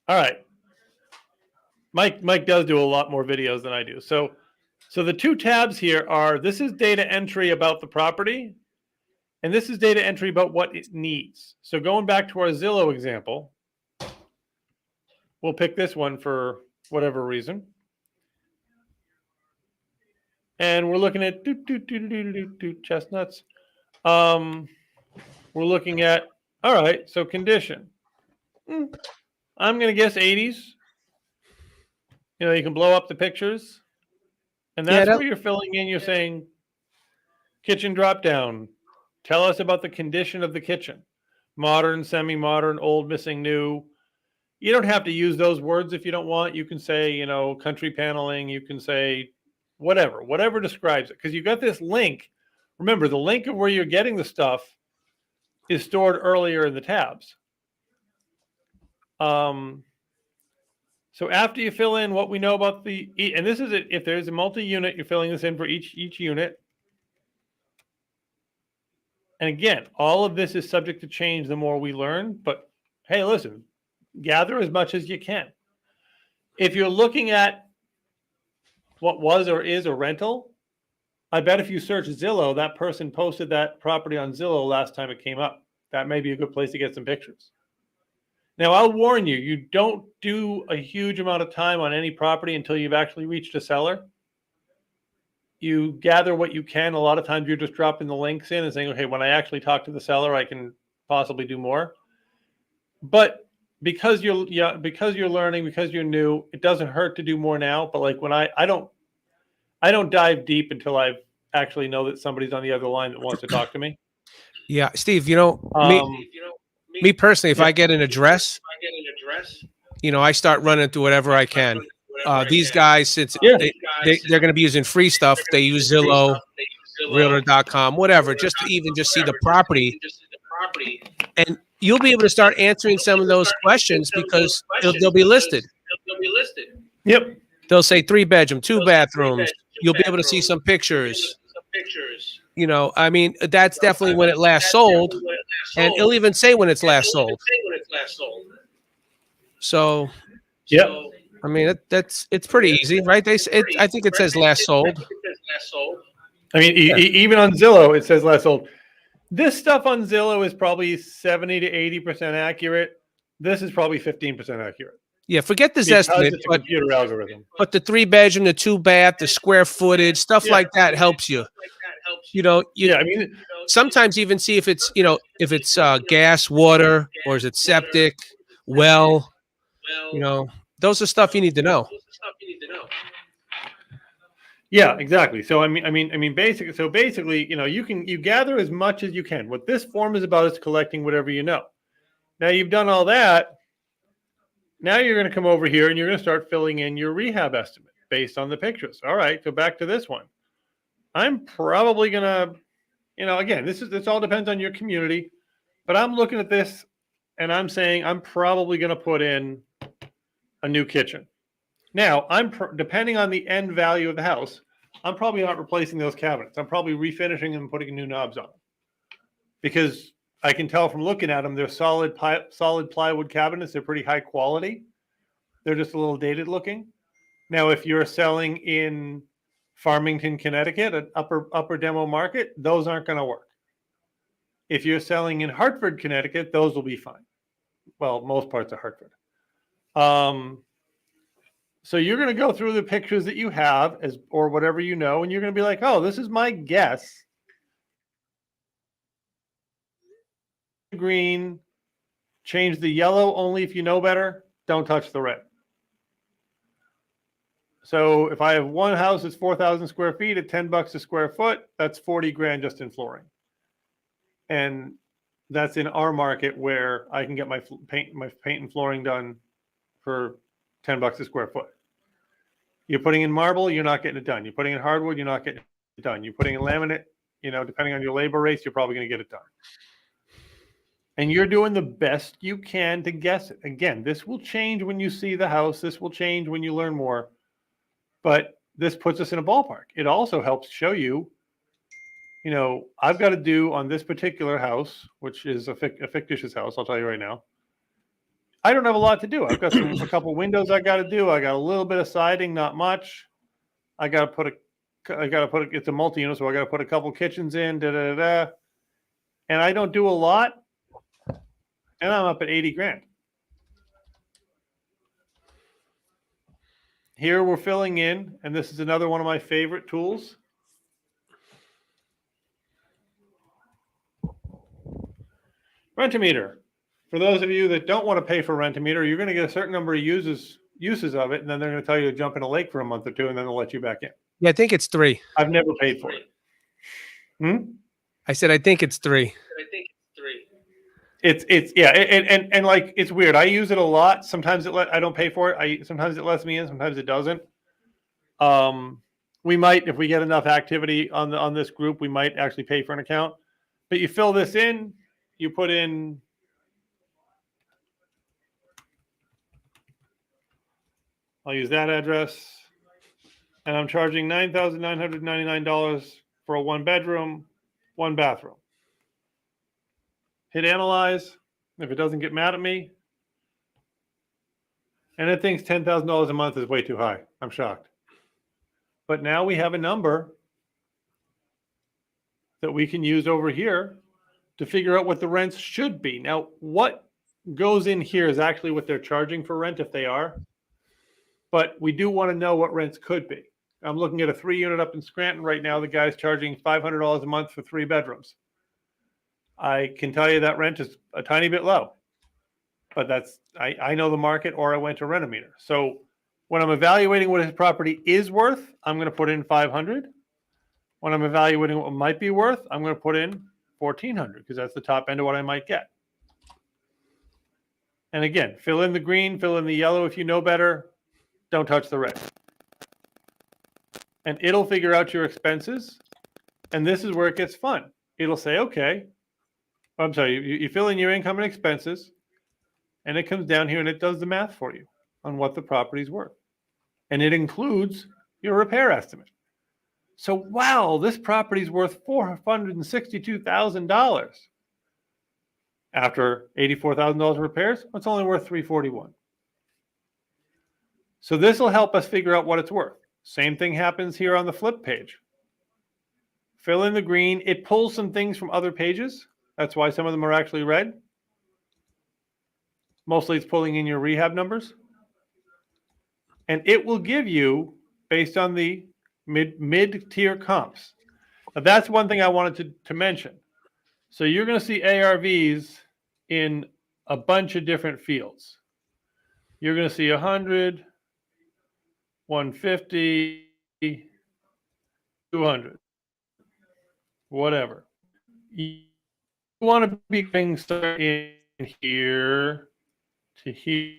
right. Mike does do a lot more videos than I do. So the two tabs here are, this is data entry about the property, and this is data entry about what it needs. So going back to our Zillow example, we'll pick this one for whatever reason. And we're looking at chestnuts. We're looking at, all right, so condition. I'm going to guess 80s. You can blow up the pictures. And that's where you're filling in. You're saying kitchen drop down. Tell us about the condition of the kitchen. Modern, semi-modern, old, missing, new. You don't have to use those words if you don't want. You can say, country paneling. You can say whatever describes it. Because you got this link. Remember, the link of where you're getting the stuff is stored earlier in the tabs. So after you fill in what we know about and this is it, if there's a multi-unit, you're filling this in for each unit. And again, all of this is subject to change the more we learn. But hey, listen, gather as much as you can. If you're looking at what was or is a rental, I bet if you search Zillow, that person posted that property on Zillow last time it came up. That may be a good place to get some pictures. Now, I'll warn you, you don't do a huge amount of time on any property until you've actually reached a seller. You gather what you can. A lot of times you're just dropping the links in and saying, okay, when I actually talk to the seller, I can possibly do more. But because you're learning, because you're new, it doesn't hurt to do more now. But like when I don't dive deep until I actually know that somebody's on the other line that wants to talk to me. Yeah, Steve, me personally, if I get an address, I start running through whatever I can. These guys, since they're going to be using free stuff, they use Zillow, Realtor.com, whatever, just to even just see the property. And you'll be able to start answering some of those questions because they'll be listed. Yep. They'll say 3-bedroom, 2 bathrooms. You'll be able to see some pictures. I mean, that's definitely when it last sold, and it'll even say when it's last sold. So, yep. I mean, it's pretty easy, right? I think it says last sold. I mean, even on Zillow, it says last sold. This stuff on Zillow is probably 70 to 80% accurate. This is probably 15% accurate. Yeah, forget this estimate, it's a computer algorithm. But the 3-bedroom, the 2-bath, the square footage, stuff like that helps you. I mean, sometimes even see if it's gas, water, or is it septic, well, those are stuff you need to know. Yeah, exactly. So I mean, basically, you gather as much as you can. What this form is about is collecting whatever you know. Now you've done all that. Now you're going to come over here and you're going to start filling in your rehab estimate based on the pictures. All right, go back to this one. I'm probably going to again, this all depends on your community, but I'm looking at this and I'm saying I'm probably going to put in a new kitchen. Now, depending on the end value of the house, I'm probably not replacing those cabinets. I'm probably refinishing them and putting new knobs on them, because I can tell from looking at them, they're solid plywood cabinets. They're pretty high quality. They're just a little dated looking. Now, if you're selling in Farmington, Connecticut, an upper demo market, those aren't going to work. If you're selling in Hartford, Connecticut, those will be fine. Well, most parts of Hartford. So you're going to go through the pictures that you have or whatever and you're going to be like, oh, this is my guess. Green, change the yellow only if you know better. Don't touch the red. So if I have one house that's 4,000 square feet at $10 a square foot, that's 40 grand just in flooring. And that's in our market where I can get my paint and flooring done for $10 a square foot. You're putting in marble, you're not getting it done. You're putting in hardwood, you're not getting it done. You're putting in laminate, depending on your labor rates, you're probably going to get it done. And you're doing the best you can to guess it. Again, this will change when you see the house. This will change when you learn more. But this puts us in a ballpark. It also helps show you, I've got to do on this particular house, which is a fictitious house, I'll tell you right now. I don't have a lot to do. I've got a couple windows I got to do. I got a little bit of siding, not much. I got to put it's a multi-unit, so I got to put a couple kitchens in, and I don't do a lot, and I'm up at 80 grand. Here we're filling in, and this is another one of my favorite tools. Rent-a-meter. For those of you that don't want to pay for Rent-a-meter, you're going to get a certain number of uses of it, and then they're going to tell you to jump in a lake for a month or two, and then they'll let you back in. Yeah, I think it's 3. I've never paid for it. I said I think it's 3. It's yeah, and like it's weird. I use it a lot. Sometimes I don't pay for it. Sometimes it lets me in. Sometimes it doesn't. We might, if we get enough activity on this group, we might actually pay for an account. But you fill this in. You put in. I'll use that address, and I'm charging $9,999 for a 1-bedroom, 1-bathroom. Hit analyze. If it doesn't get mad at me, and it thinks $10,000 a month is way too high. I'm shocked. But now we have a number that we can use over here to figure out what the rents should be. Now, what goes in here is actually what they're charging for rent if they are. But we do want to know what rents could be. I'm looking at a 3-unit up in Scranton right now. The guy's charging $500 a month for 3 bedrooms. I can tell you that rent is a tiny bit low. But I know the market, or I went to Rent-a-meter. So when I'm evaluating what his property is worth, I'm going to put in $500. When I'm evaluating what it might be worth, I'm going to put in $1,400 because that's the top end of what I might get. And again, fill in the green, fill in the yellow if you know better. Don't touch the red. And it'll figure out your expenses. And this is where it gets fun. It'll say, okay, I'm sorry, you fill in your income and expenses, and it comes down here and it does the math for you on what the property's worth. And it includes your repair estimate. So, wow, this property's worth $462,000. After $84,000 repairs, it's only worth $341,000. So this will help us figure out what it's worth. Same thing happens here on the flip page. Fill in the green. It pulls some things from other pages. That's why some of them are actually red. Mostly it's pulling in your rehab numbers. And it will give you, based on the mid-tier comps. Now that's one thing I wanted to mention. So you're going to see ARVs in a bunch of different fields. You're going to see 100, 150, 200, whatever. You want to be getting started in here to here.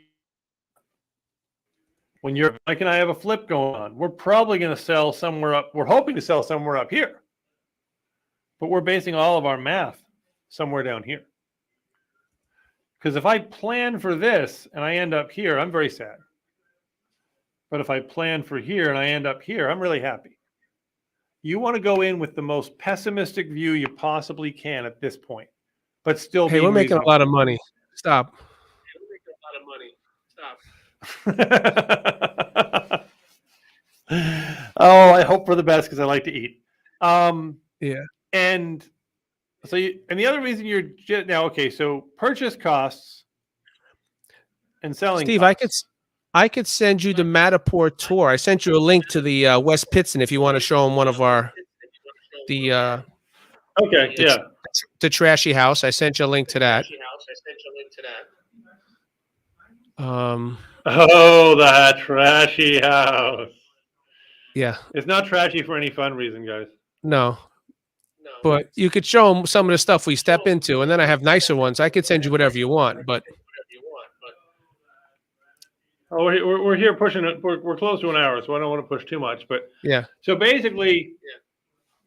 When you're Mike and I have a flip going on, we're probably going to sell somewhere up. We're hoping to sell somewhere up here. but we're basing all of our math somewhere down here. Because if I plan for this and I end up here, I'm very sad. But if I plan for here and I end up here, I'm really happy. You want to go in with the most pessimistic view you possibly can at this point, but still Hey, we're making a lot of money. Stop. Hey, we're making a lot of money. Stop. Oh, I hope for the best because I like to eat. Yeah. And so, and the other reason you're now okay. So purchase costs and selling. Steve, costs. I could send you the Matterport tour. I sent you a link to the West Pittston if you want to show them one of our Okay, the trashy house. I sent you a link to that. Oh, that trashy house. Yeah. It's not trashy for any fun reason, guys. No. But you could show them some of the stuff we step into, and then I have nicer ones. I could send you whatever you want, but. Oh, we're here pushing it. We're close to an hour, so I don't want to push too much. But yeah. So basically,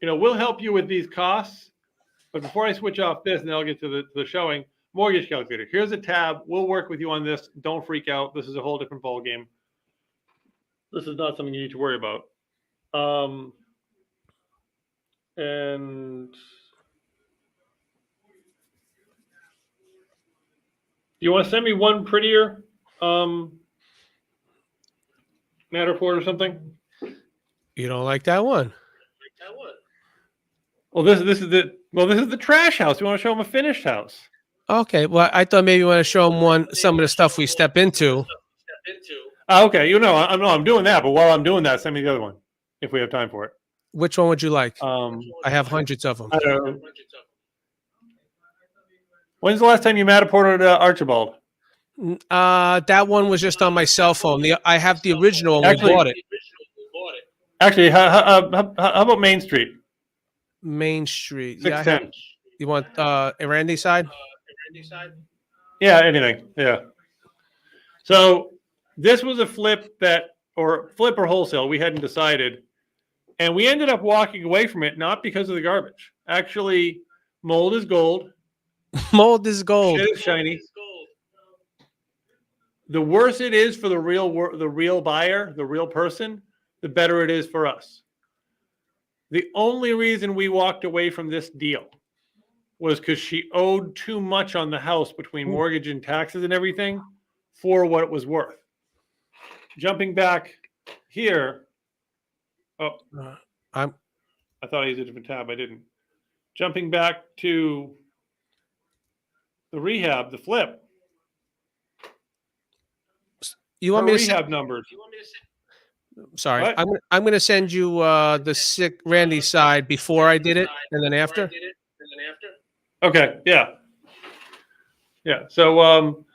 we'll help you with these costs. But before I switch off this, and then I'll get to the showing, mortgage calculator. Here's a tab. We'll work with you on this. Don't freak out. This is a whole different ball game. This is not something you need to worry about. And do you want to send me one prettier Matterport or something? You don't like that one? Well, this is the trash house. You want to show them a finished house? Okay. Well, I thought maybe you want to show them some of the stuff we step into. Okay. I'm doing that. But while I'm doing that, send me the other one if we have time for it. Which one would you like? I have hundreds of them. I don't know. When's the last time you Matterported Archibald? That one was just on my cell phone. I have the original one. We bought it. Actually, how about Main Street? Main Street. 610. You want Randy side? Yeah, anything. Yeah. So this was a flip or wholesale. We hadn't decided. And we ended up walking away from it, not because of the garbage. Actually, mold is gold. Mold is gold. Shit is shiny. The worse it is for the real buyer, the real person, the better it is for us. The only reason we walked away from this deal was because she owed too much on the house between mortgage and taxes and everything for what it was worth. Jumping back here. Oh, I thought I used a different tab. I didn't. Jumping back to the rehab, the flip. You want me to rehab numbers? Sorry, what? I'm going to send you the sick Randy side before I did it and then after. Okay. Yeah. Yeah. So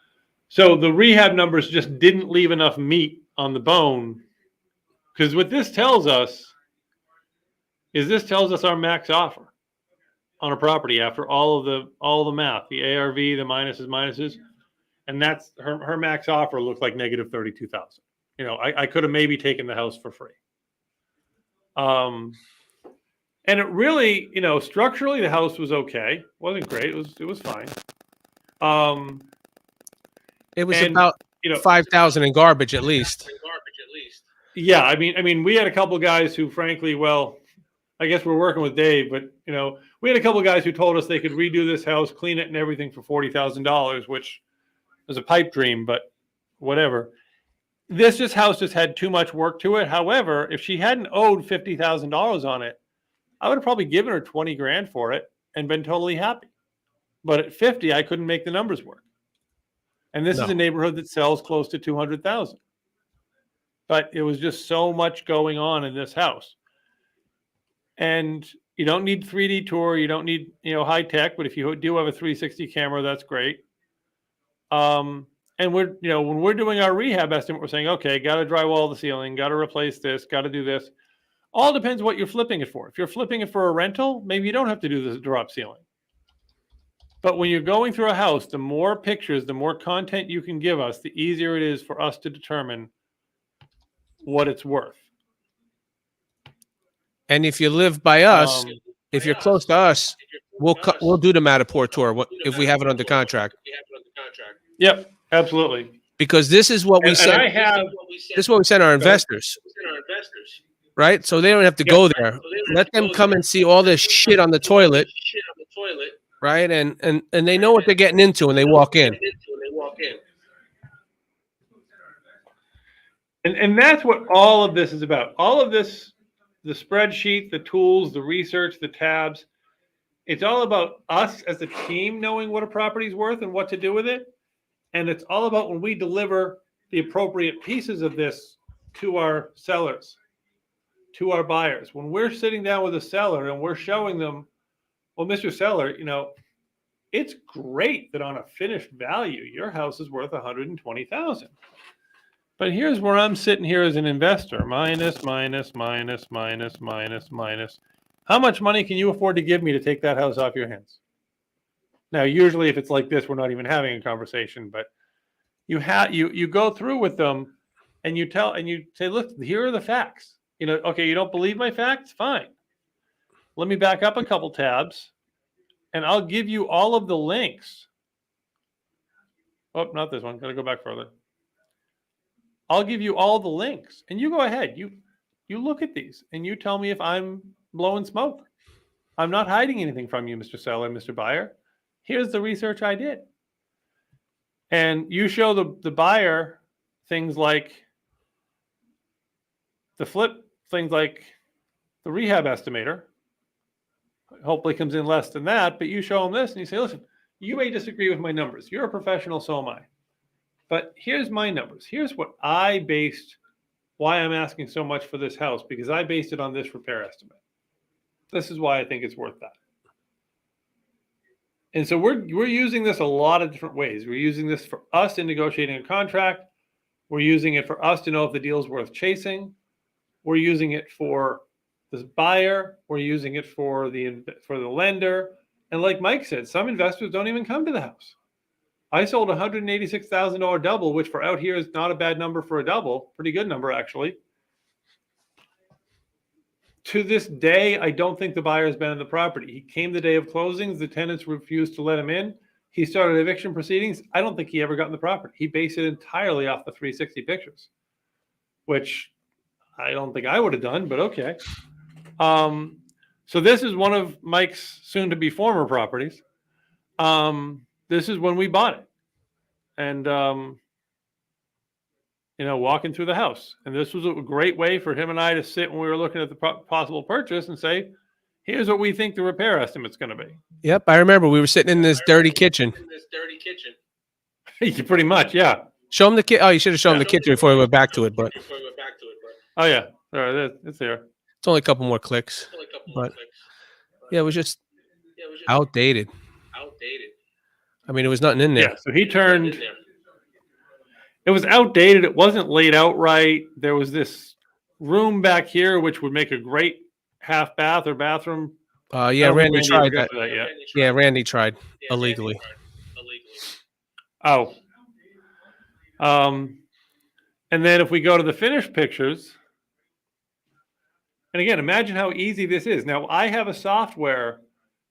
so the rehab numbers just didn't leave enough meat on the bone, because what this tells us is our max offer on a property after all the math, the ARV, the minuses, and that's her max offer looked like negative 32,000. I could have maybe taken the house for free. And it really, structurally the house was okay. Wasn't great. It was fine. It was about 5,000 in garbage at least. Yeah, I mean, we had a couple of guys who, frankly, well, I guess we're working with Dave, but we had a couple of guys who told us they could redo this house, clean it, and everything for $40,000, which was a pipe dream, but whatever. This house just had too much work to it. However, if she hadn't owed $50,000 on it, I would have probably given her 20 grand for it and been totally happy. But at 50, I couldn't make the numbers work. And this is a neighborhood that sells close to 200,000. But it was just so much going on in this house. And you don't need 3D tour. You don't need, high tech. But if you do have a 360 camera, that's great. And we're, when we're doing our rehab estimate, we're saying, okay, got to drywall the ceiling, got to replace this, got to do this. All depends what you're flipping it for. If you're flipping it for a rental, maybe you don't have to do this drop ceiling. But when you're going through a house, the more pictures, the more content you can give us, the easier it is for us to determine what it's worth. And if you live by us, if you're close to us, we'll do the Matterport tour if we have it under contract. Yep, absolutely. Because this is what we And send. I have. This is what we send our investors, right? So they don't have to go there. Let them come and see all this shit on the toilet, right? And they know what they're getting into when they walk in. And that's what all of this is about. All of this, the spreadsheet, the tools, the research, the tabs, it's all about us as a team knowing what a property is worth and what to do with it. And it's all about when we deliver the appropriate pieces of this to our sellers, to our buyers. When we're sitting down with a seller and we're showing them, well, Mr. Seller, it's great that on a finished value, your house is worth $120,000. But here's where I'm sitting here as an investor, minus. How much money can you afford to give me to take that house off your hands? Now, usually if it's like this, we're not even having a conversation, but you go through with them and you say, look, here are the facts. Okay, you don't believe my facts? Fine. Let me back up a couple tabs and I'll give you all of the links. Oh, not this one. Got to go back further. I'll give you all the links and you go ahead. You look at these and you tell me if I'm blowing smoke. I'm not hiding anything from you, Mr. Seller, Mr. Buyer. Here's the research I did. And you show the buyer things like the flip, things like the rehab estimator. Hopefully comes in less than that, but you show them this and you say, listen, you may disagree with my numbers. You're a professional, so am I. But here's my numbers. Here's what I based why I'm asking so much for this house, because I based it on this repair estimate. This is why I think it's worth that. And so we're using this a lot of different ways. We're using this for us in negotiating a contract. We're using it for us to know if the deal is worth chasing. We're using it for the buyer. We're using it for the lender. And like Mike said, some investors don't even come to the house. I sold a $186,000 double, which for out here is not a bad number for a double. Pretty good number, actually. To this day, I don't think the buyer has been in the property. He came the day of closings. The tenants refused to let him in. He started eviction proceedings. I don't think he ever got in the property. He based it entirely off the 360 pictures, which I don't think I would have done, but okay. So this is one of Mike's soon-to-be former properties. This is when we bought it. And, walking through the house. And this was a great way for him and I to sit when we were looking at the possible purchase and say, here's what we think the repair estimate's going to be. Yep, I remember we were sitting in this dirty kitchen. Pretty much, yeah. Show him the kitchen. Oh, you should have shown him the kitchen before we went back to it. But oh yeah, it's there. It's only a couple more clicks. But yeah, it was just outdated. I mean, there was nothing in there. Yeah, so he turned. It was outdated. It wasn't laid out right. There was this room back here, which would make a great half bath or bathroom. Yeah, Randy tried that. Yeah, Randy tried illegally. Oh. And then if we go to the finished pictures, and again, imagine how easy this is. Now, I have a software.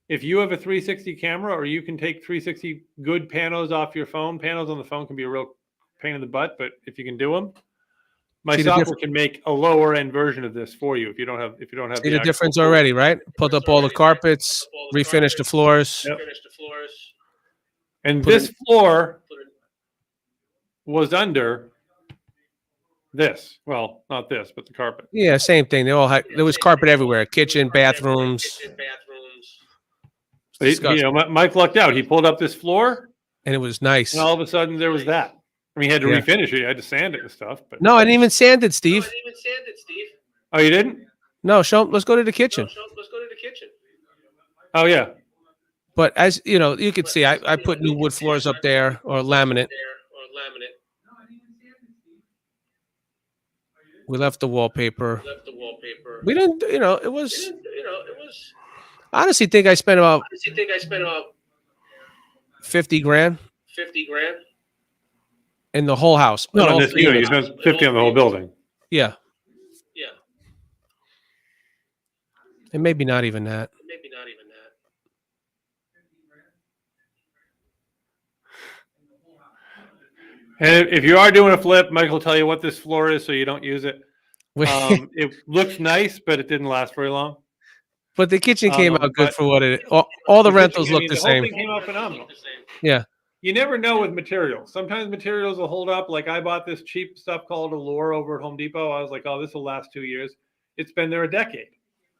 If you have a 360 camera, or you can take 360 good panos off your phone. Panos on the phone can be a real pain in the butt, but if you can do them, my software can make a lower end version of this for you. If you don't have see the difference already, right? Put up all the carpets, refinish the floors. Yep. And this floor was under this. Well, not this, but the carpet. Yeah, same thing. They all had, there was carpet everywhere, kitchen, bathrooms. Mike lucked out. He pulled up this floor, and it was nice. And all of a sudden, there was that. I mean, he had to refinish it. He had to sand it and stuff. But no, I didn't even sand it, Steve. Oh, you didn't? No, show him. Let's go to the kitchen. Oh, yeah. But as you know, you could see, I put new wood floors up there, or laminate. We left the wallpaper. We didn't, it was. I honestly think I spent about 50 grand. In the whole house. No, in this unit, you spent 50 on the whole building. Yeah. And maybe not even that. And if you are doing a flip, Mike will tell you what this floor is so you don't use it. It looks nice, but it didn't last very long. But the kitchen came out good But for what it. All the rentals look the the whole same. thing came out phenomenal. Yeah. You never know with materials. Sometimes materials will hold up. Like I bought this cheap stuff called Allure over at Home Depot. I was like, oh, this will last 2 years. It's been there a decade.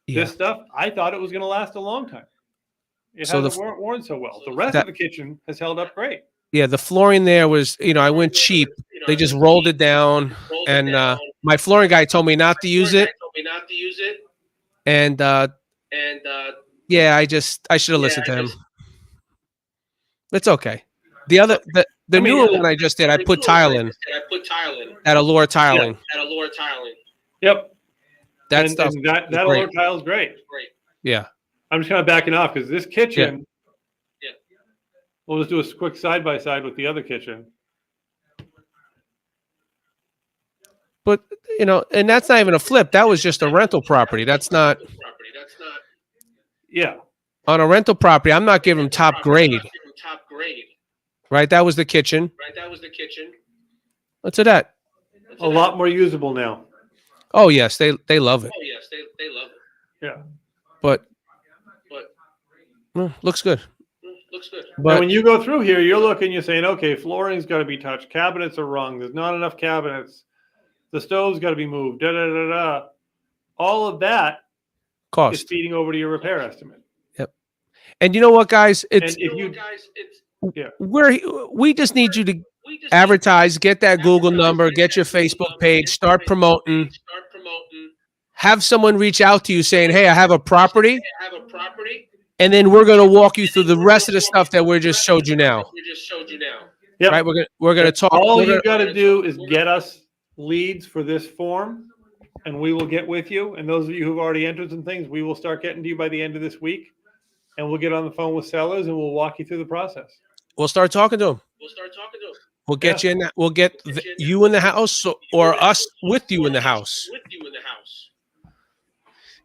Yeah. This stuff, I thought it was going to last a long time. It So hasn't worn so well. The rest of the kitchen has held up great. Yeah, the flooring there was, I went cheap. They just rolled it down, and my flooring guy told me not to use it. And yeah, I should have listened to him. It's okay. The newer one I just did, I put tile in. At Allure Tiling. Yep. That stuff. That Allure tile is great. Yeah. I'm just kind of backing off because this kitchen. Yeah. We'll just do a quick side by side with the other kitchen. But and that's not even a flip. That was just a rental property. That's not. Yeah. On a rental property, I'm not giving them top grade. Right. That was the kitchen. What's that? A lot more usable now. Oh yes, they love it. Yeah. But looks good. But when you go through here, you're looking, you're saying, okay, flooring's got to be touched. Cabinets are wrong. There's not enough cabinets. The stove's got to be moved. Da da da da. All of that is feeding over to your repair estimate. Yep. And you know what, guys? We just need you to advertise, get that Google number, get your Facebook page, start promoting. Have someone reach out to you saying, "Hey, I have a property." And then we're going to walk you through the rest of the stuff that we just showed you now. Yep. Right? We're going to talk. All you got to do is get us leads for this form, and we will get with you. And those of you who've already entered some things, we will start getting to you by the end of this week. And we'll get on the phone with sellers, and we'll walk you through the process. We'll start talking to them. We'll get you in. We'll get you in the house, or us with you in the house.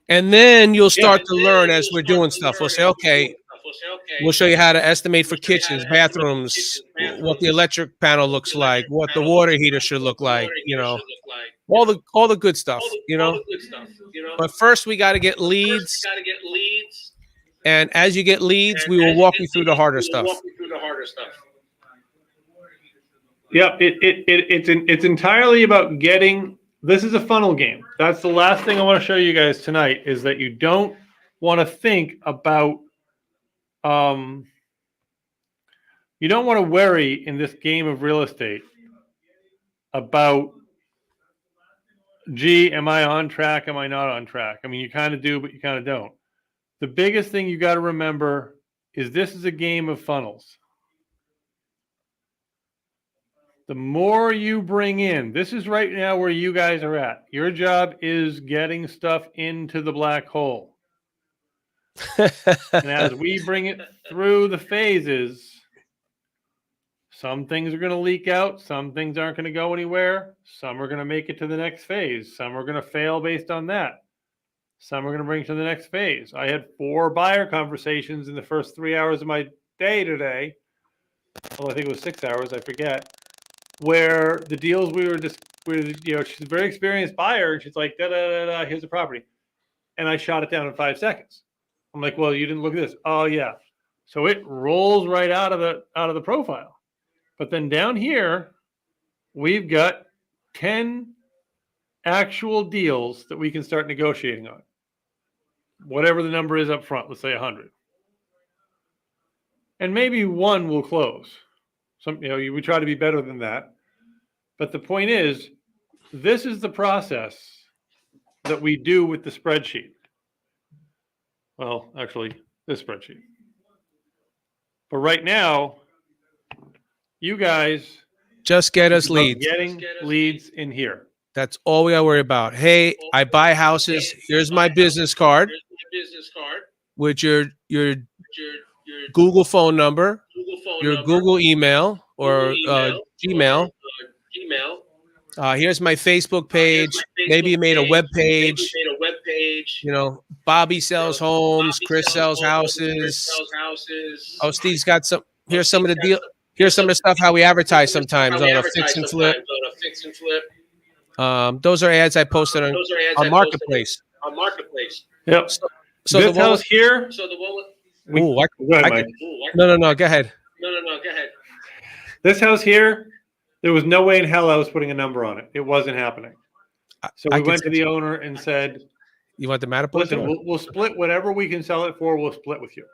And then you'll start to learn as we're doing stuff. We'll say, okay, we'll show you how to estimate for kitchens, bathrooms, what the electric panel looks like, what the water heater should look like, all the good stuff, But first we got to get leads. And as you get leads, we will walk you through the harder stuff. Yeah, it's entirely about getting. This is a funnel game. That's the last thing I want to show you guys tonight is that you don't want to think about, you don't want to worry in this game of real estate about, gee, am I on track? Am I not on track? I mean, you kind of do, but you kind of don't. The biggest thing you got to remember is this is a game of funnels. The more you bring in, this is right now where you guys are at. Your job is getting stuff into the black hole. And as we bring it through the phases, some things are going to leak out. Some things aren't going to go anywhere. Some are going to make it to the next phase. Some are going to fail based on that. Some are going to bring it to the next phase. I had 4 buyer conversations in the first 3 hours of my day today. Well, I think it was 6 hours. I forget. Where the deals she's a very experienced buyer. And she's like, da, da, da, da, here's the property. And I shot it down in 5 seconds. I'm like, well, you didn't look at this. Oh yeah. So it rolls right out of the profile. But then down here, we've got 10 actual deals that we can start negotiating on. Whatever the number is up front, let's say 100. And maybe 1 will close. We try to be better than that. But the point is, this is the process that we do with the spreadsheet. Well, actually, this spreadsheet. But right now, you guys just get us leads. Getting leads in here. That's all we got to worry about. Hey, I buy houses. Here's my business card with your Google phone number, your Google email or Gmail. Here's my Facebook page. Maybe you made a web page. Bobby sells homes. Chris sells houses. Oh, Steve's got some. Here's some of the deal. Here's some of the stuff how we advertise sometimes on a fix and flip. Those are ads I posted on Marketplace. Yep. So this the one house with, here. ooh, Go ahead, Mike. no, go ahead. This house here, there was no way in hell I was putting a number on it. It wasn't happening. So we went to the owner and said, you want the Matterport? listen, we'll split whatever we can sell it for. We'll split with you.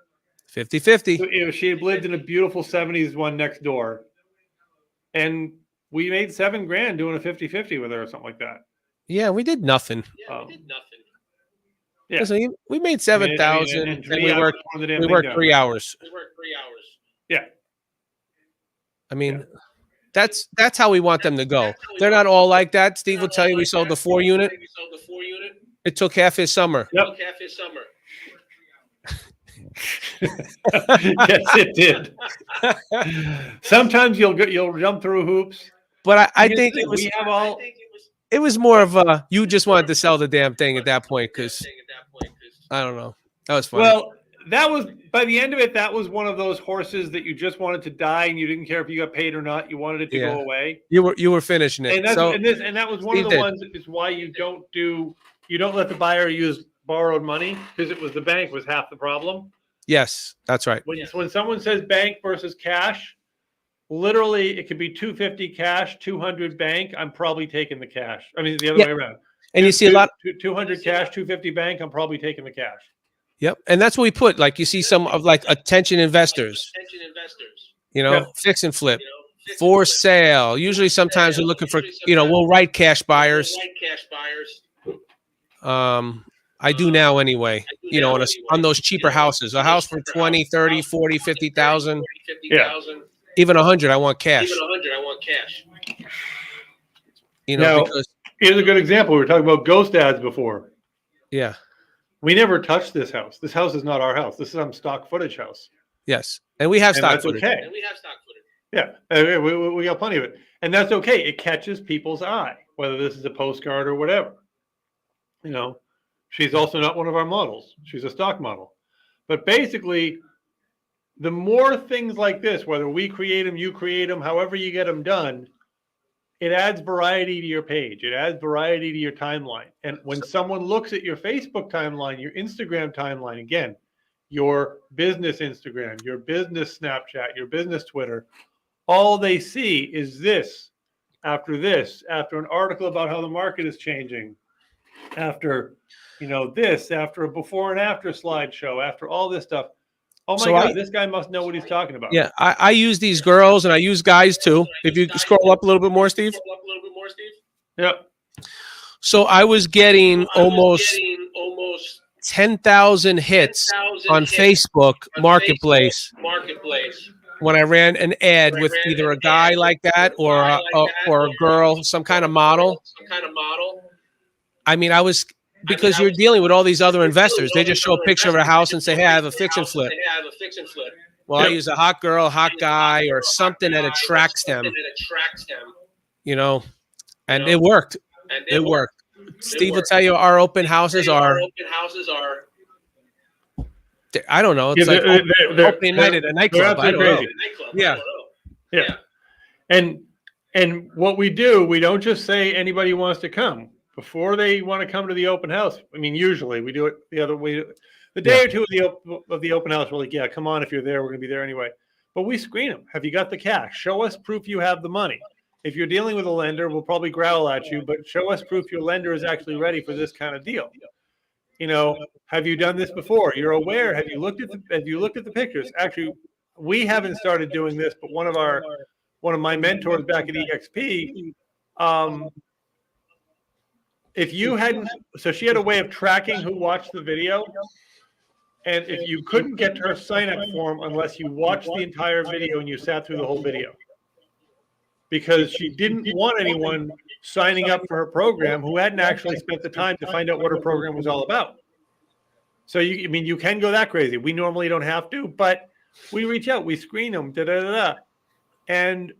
50-50. She had lived in a beautiful 70s one next door. And we made $7,000 doing a 50-50 with her or something like that. Yeah, we did nothing. Yeah. Listen, we made 7,000 and we worked 3 hours. Yeah. I mean, that's how we want them to go. They're not all like that. Steve will tell you we sold the 4-unit. It took half his summer. Yep. Yes, it did. Sometimes you'll jump through hoops. But I think it was more of you just wanted to sell the damn thing at that point because I don't know. That was funny. Well, that was by the end of it. That was one of those horses that you just wanted to die, and you didn't care if you got paid or not. You wanted it to go away. You were finishing it. And that was one of the ones that is why you don't let the buyer use borrowed money because the bank was half the problem. Yes, that's right. When someone says bank versus cash, literally it could be 250 cash, 200 bank. I'm probably taking the cash. I mean the other way around. And you see a lot 200 cash, 250 bank. I'm probably taking the cash. Yep. And that's what we put. Like you see some of like attention investors, fix and flip, for sale. Usually sometimes we're looking for, we'll write cash buyers. I do now anyway, on those cheaper houses, a house for 20, 30, 40, 50,000. Yeah. Even 100, I want cash. Because here's a good example. We were talking about ghost ads before. Yeah. We never touched this house. This house is not our house. This is some stock footage house. Yes. And we have stock footage. Okay. Yeah. We got plenty of it. And that's okay. It catches people's eye, whether this is a postcard or whatever. She's also not one of our models. She's a stock model. But basically, the more things like this, whether we create them, you create them, however you get them done, it adds variety to your page. It adds variety to your timeline. And when someone looks at your Facebook timeline, your Instagram timeline, again, your business Instagram, your business Snapchat, your business Twitter, all they see is this, after an article about how the market is changing, after, this, after a before and after slideshow, after all this stuff. Oh my God, this guy must know what he's talking about. Yeah, I use these girls and I use guys too. If you scroll up a little bit more, Steve. Yep. So I was getting almost 10,000 hits on Facebook Marketplace when I ran an ad with either a guy like that or a girl, some kind of model. I mean, because you're dealing with all these other investors. They just show a picture of a house and say, hey, I have a fix and flip. Well, I use a hot girl, hot guy, or something that attracts them. And it worked. It worked. Steve will tell you our open houses are, I don't know. It's like opening night at a nightclub. I don't know. Yeah. Yeah. And what we do, we don't just say anybody wants to come. Before they want to come to the open house, I mean, usually we do it the other way. The day or two of the open house, we're like, yeah, come on. If you're there, we're going to be there anyway. But we screen them. Have you got the cash? Show us proof you have the money. If you're dealing with a lender, we'll probably growl at you, but show us proof your lender is actually ready for this kind of deal. Have you done this before? You're aware. Have you looked at the pictures? Actually, we haven't started doing this, but one of my mentors back at EXP, if you hadn't, so she had a way of tracking who watched the video. And if you couldn't get her sign-up form unless you watched the entire video and you sat through the whole video, because she didn't want anyone signing up for her program who hadn't actually spent the time to find out what her program was all about. So you can go that crazy. We normally don't have to, but we reach out, we screen them, and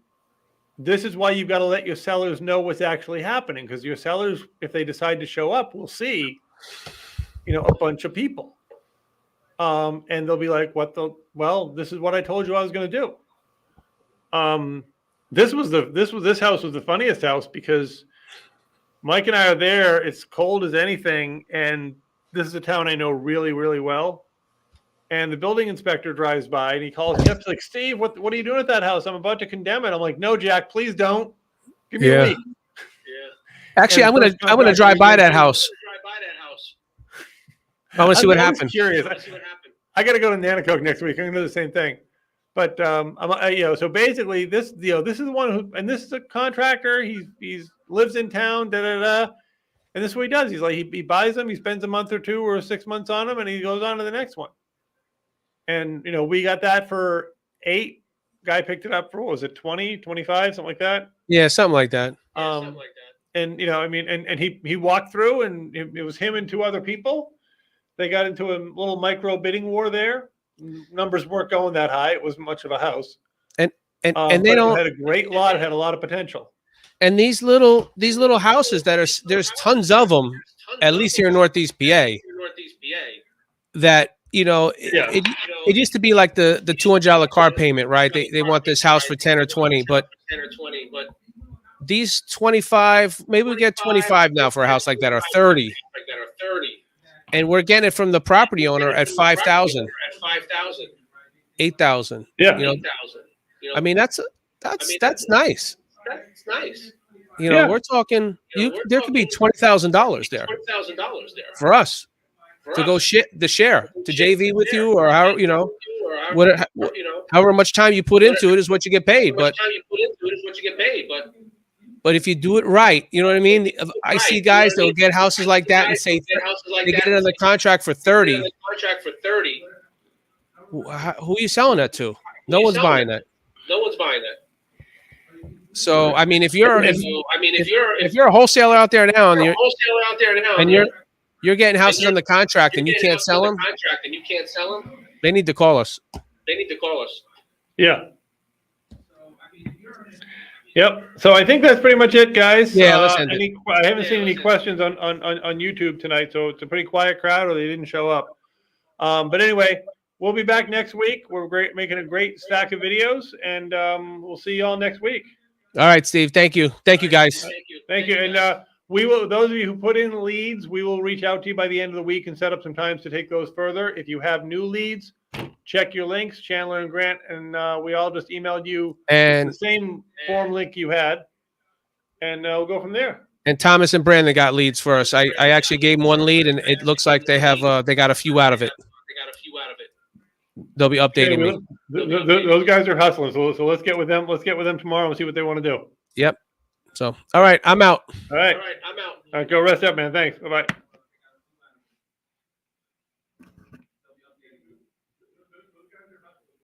this is why you've got to let your sellers know what's actually happening, because your sellers, if they decide to show up, will see, a bunch of people. And they'll be like, well, this is what I told you I was going to do. This house was the funniest house because Mike and I are there. It's cold as anything, and this is a town I know really, really well. And the building inspector drives by and he calls me up. He's like, Steve, what are you doing at that house? I'm about to condemn it. I'm like, no, Jack, please don't. Give me a week. Yeah. Actually, I'm gonna drive by that house. I want to see what happens. Curious. I got to go to Nanacoke next week. I'm going to do the same thing. But so basically, this is the one who, and this is a contractor. He's lives in town. And this is what he does. He's like he buys them. He spends a month or 2 or 6 months on them, and he goes on to the next one. And we got that for 8. Guy picked it up for what was it, 20, 25, something like that. Yeah, something like that. And and he walked through, and it was him and 2 other people. They got into a little micro bidding war there. Numbers weren't going that high. It wasn't much of a house. And they don't. It had a great lot. It had a lot of potential. And these little houses there's tons of them, at least here in Northeast PA. That it used to be like the $200 car payment, right? They want this house for 10 or 20, but these 25, maybe we get 25 now for a house like that, or 30. And we're getting it from the property owner at 5,000, 8,000. Yeah. I mean, that's nice. That's nice. We're talking. There could be $20,000 there for us to go share to JV with you, or however much time you put into it is what you get paid. But if you do it right, you know what I mean? I see guys that will get houses like that and say they get it on the contract for 30. Who are you selling that to? No one's buying that. So I mean, if you're a wholesaler out there now, and you're getting houses on the contract and you can't sell them, they need to call us. Yeah. Yep. So I think that's pretty much it, guys. Yeah, let's end it. I haven't seen any questions on YouTube tonight, so it's a pretty quiet crowd, or they didn't show up. But anyway, we'll be back next week. We're making a great stack of videos, and we'll see you all next week. All right, Steve. Thank you, guys. Thank you. And we will. Those of you who put in leads, we will reach out to you by the end of the week and set up some times to take those further. If you have new leads, check your links, Chandler and Grant, and we all just emailed you the same form link you had, and we'll go from there. And Thomas and Brandon got leads for us. I actually gave them one lead, and it looks like they got a few out of it. They'll be updating me. Those guys are hustling, so let's get with them. Let's get with them tomorrow and see what they want to do. Yep. So, all right, I'm out. All right, I'm out. All right, go rest up, man. Thanks. Bye-bye.